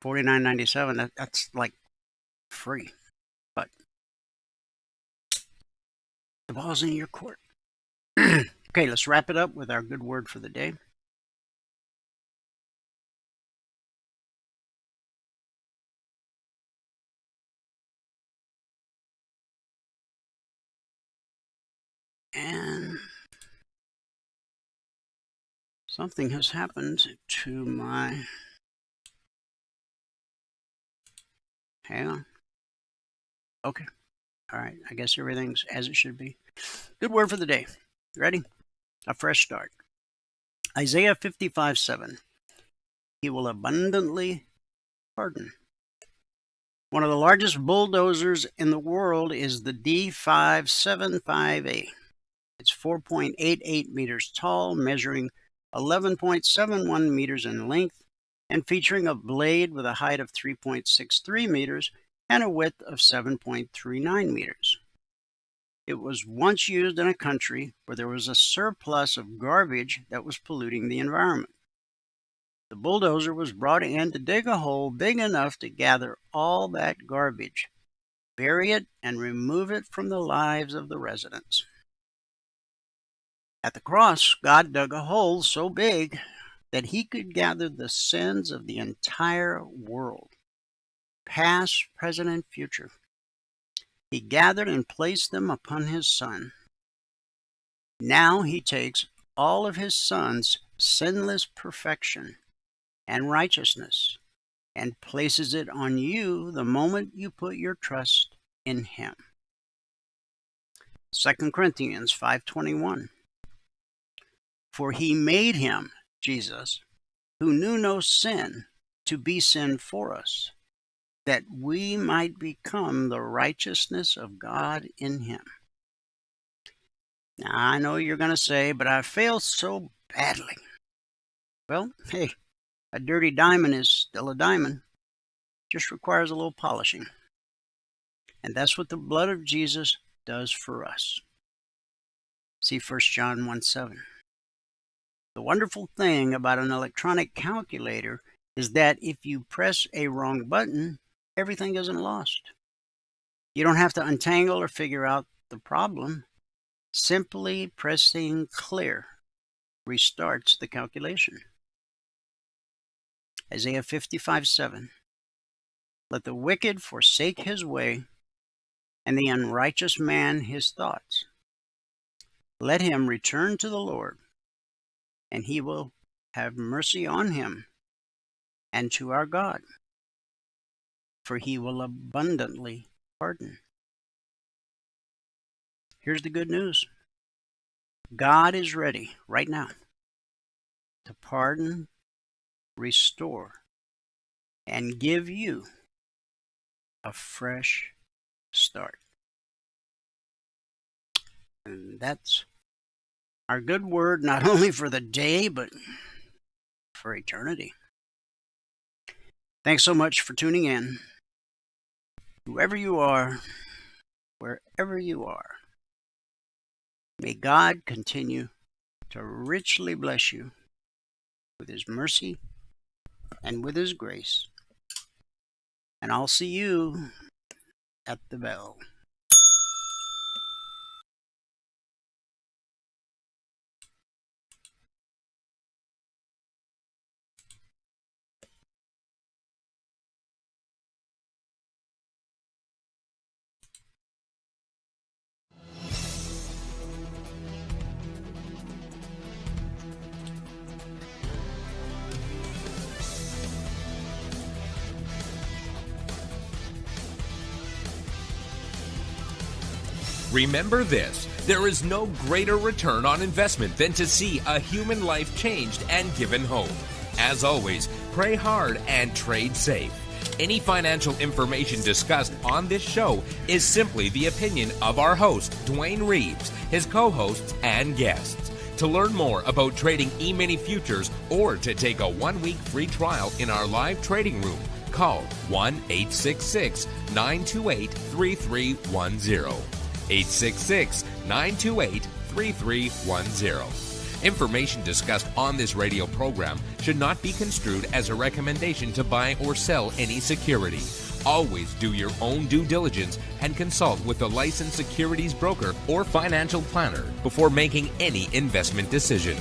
$49.97, that's like free. But the ball's in your court. Okay, let's wrap it up with our good word for the day. And something has happened to my... Hang on. Okay. All right. I guess everything's as it should be. Good word for the day. Ready? A fresh start. Isaiah 55:7. He will abundantly pardon. One of the largest bulldozers in the world is the D575A. It's 4.88 meters tall, measuring 11.71 meters in length, and featuring a blade with a height of 3.63 meters and a width of 7.39 meters. It was once used in a country where there was a surplus of garbage that was polluting the environment. The bulldozer was brought in to dig a hole big enough to gather all that garbage, bury it, and remove it from the lives of the residents. At the cross, God dug a hole so big that he could gather the sins of the entire world, past, present, and future. He gathered and placed them upon his Son. Now he takes all of his Son's sinless perfection and righteousness and places it on you the moment you put your trust in him. 2 Corinthians 5:21. For he made him, Jesus, who knew no sin, to be sin for us, that we might become the righteousness of God in him. Now, I know you're going to say, but I failed so badly. Well, hey, a dirty diamond is still a diamond. Just requires a little polishing. And that's what the blood of Jesus does for us. See 1 John 1:7. The wonderful thing about an electronic calculator is that if you press a wrong button, everything isn't lost. You don't have to untangle or figure out the problem. Simply pressing clear restarts the calculation. Isaiah 55:7. Let the wicked forsake his way, and the unrighteous man his thoughts. Let him return to the Lord, and he will have mercy on him, and to our God, for he will abundantly pardon. Here's the good news. God is ready right now to pardon, restore, and give you a fresh start. And that's our good word, not only for the day, but for eternity. Thanks so much for tuning in. Whoever you are, wherever you are, may God continue to richly bless you with his mercy and with his grace. And I'll see you at the bell. Remember this, there is no greater return on investment than to see a human life changed and given hope. As always, pray hard and trade safe. Any financial information discussed on this show is simply the opinion of our host, Dwayne Reeves, his co-hosts, and guests. To learn more about trading E-mini futures or to take a 1-week free trial in our live trading room, call 1-866-928-3310. 866-928-3310. Information discussed on this radio program should not be construed as a recommendation to buy or sell any security. Always do your own due diligence and consult with a licensed securities broker or financial planner before making any investment decision.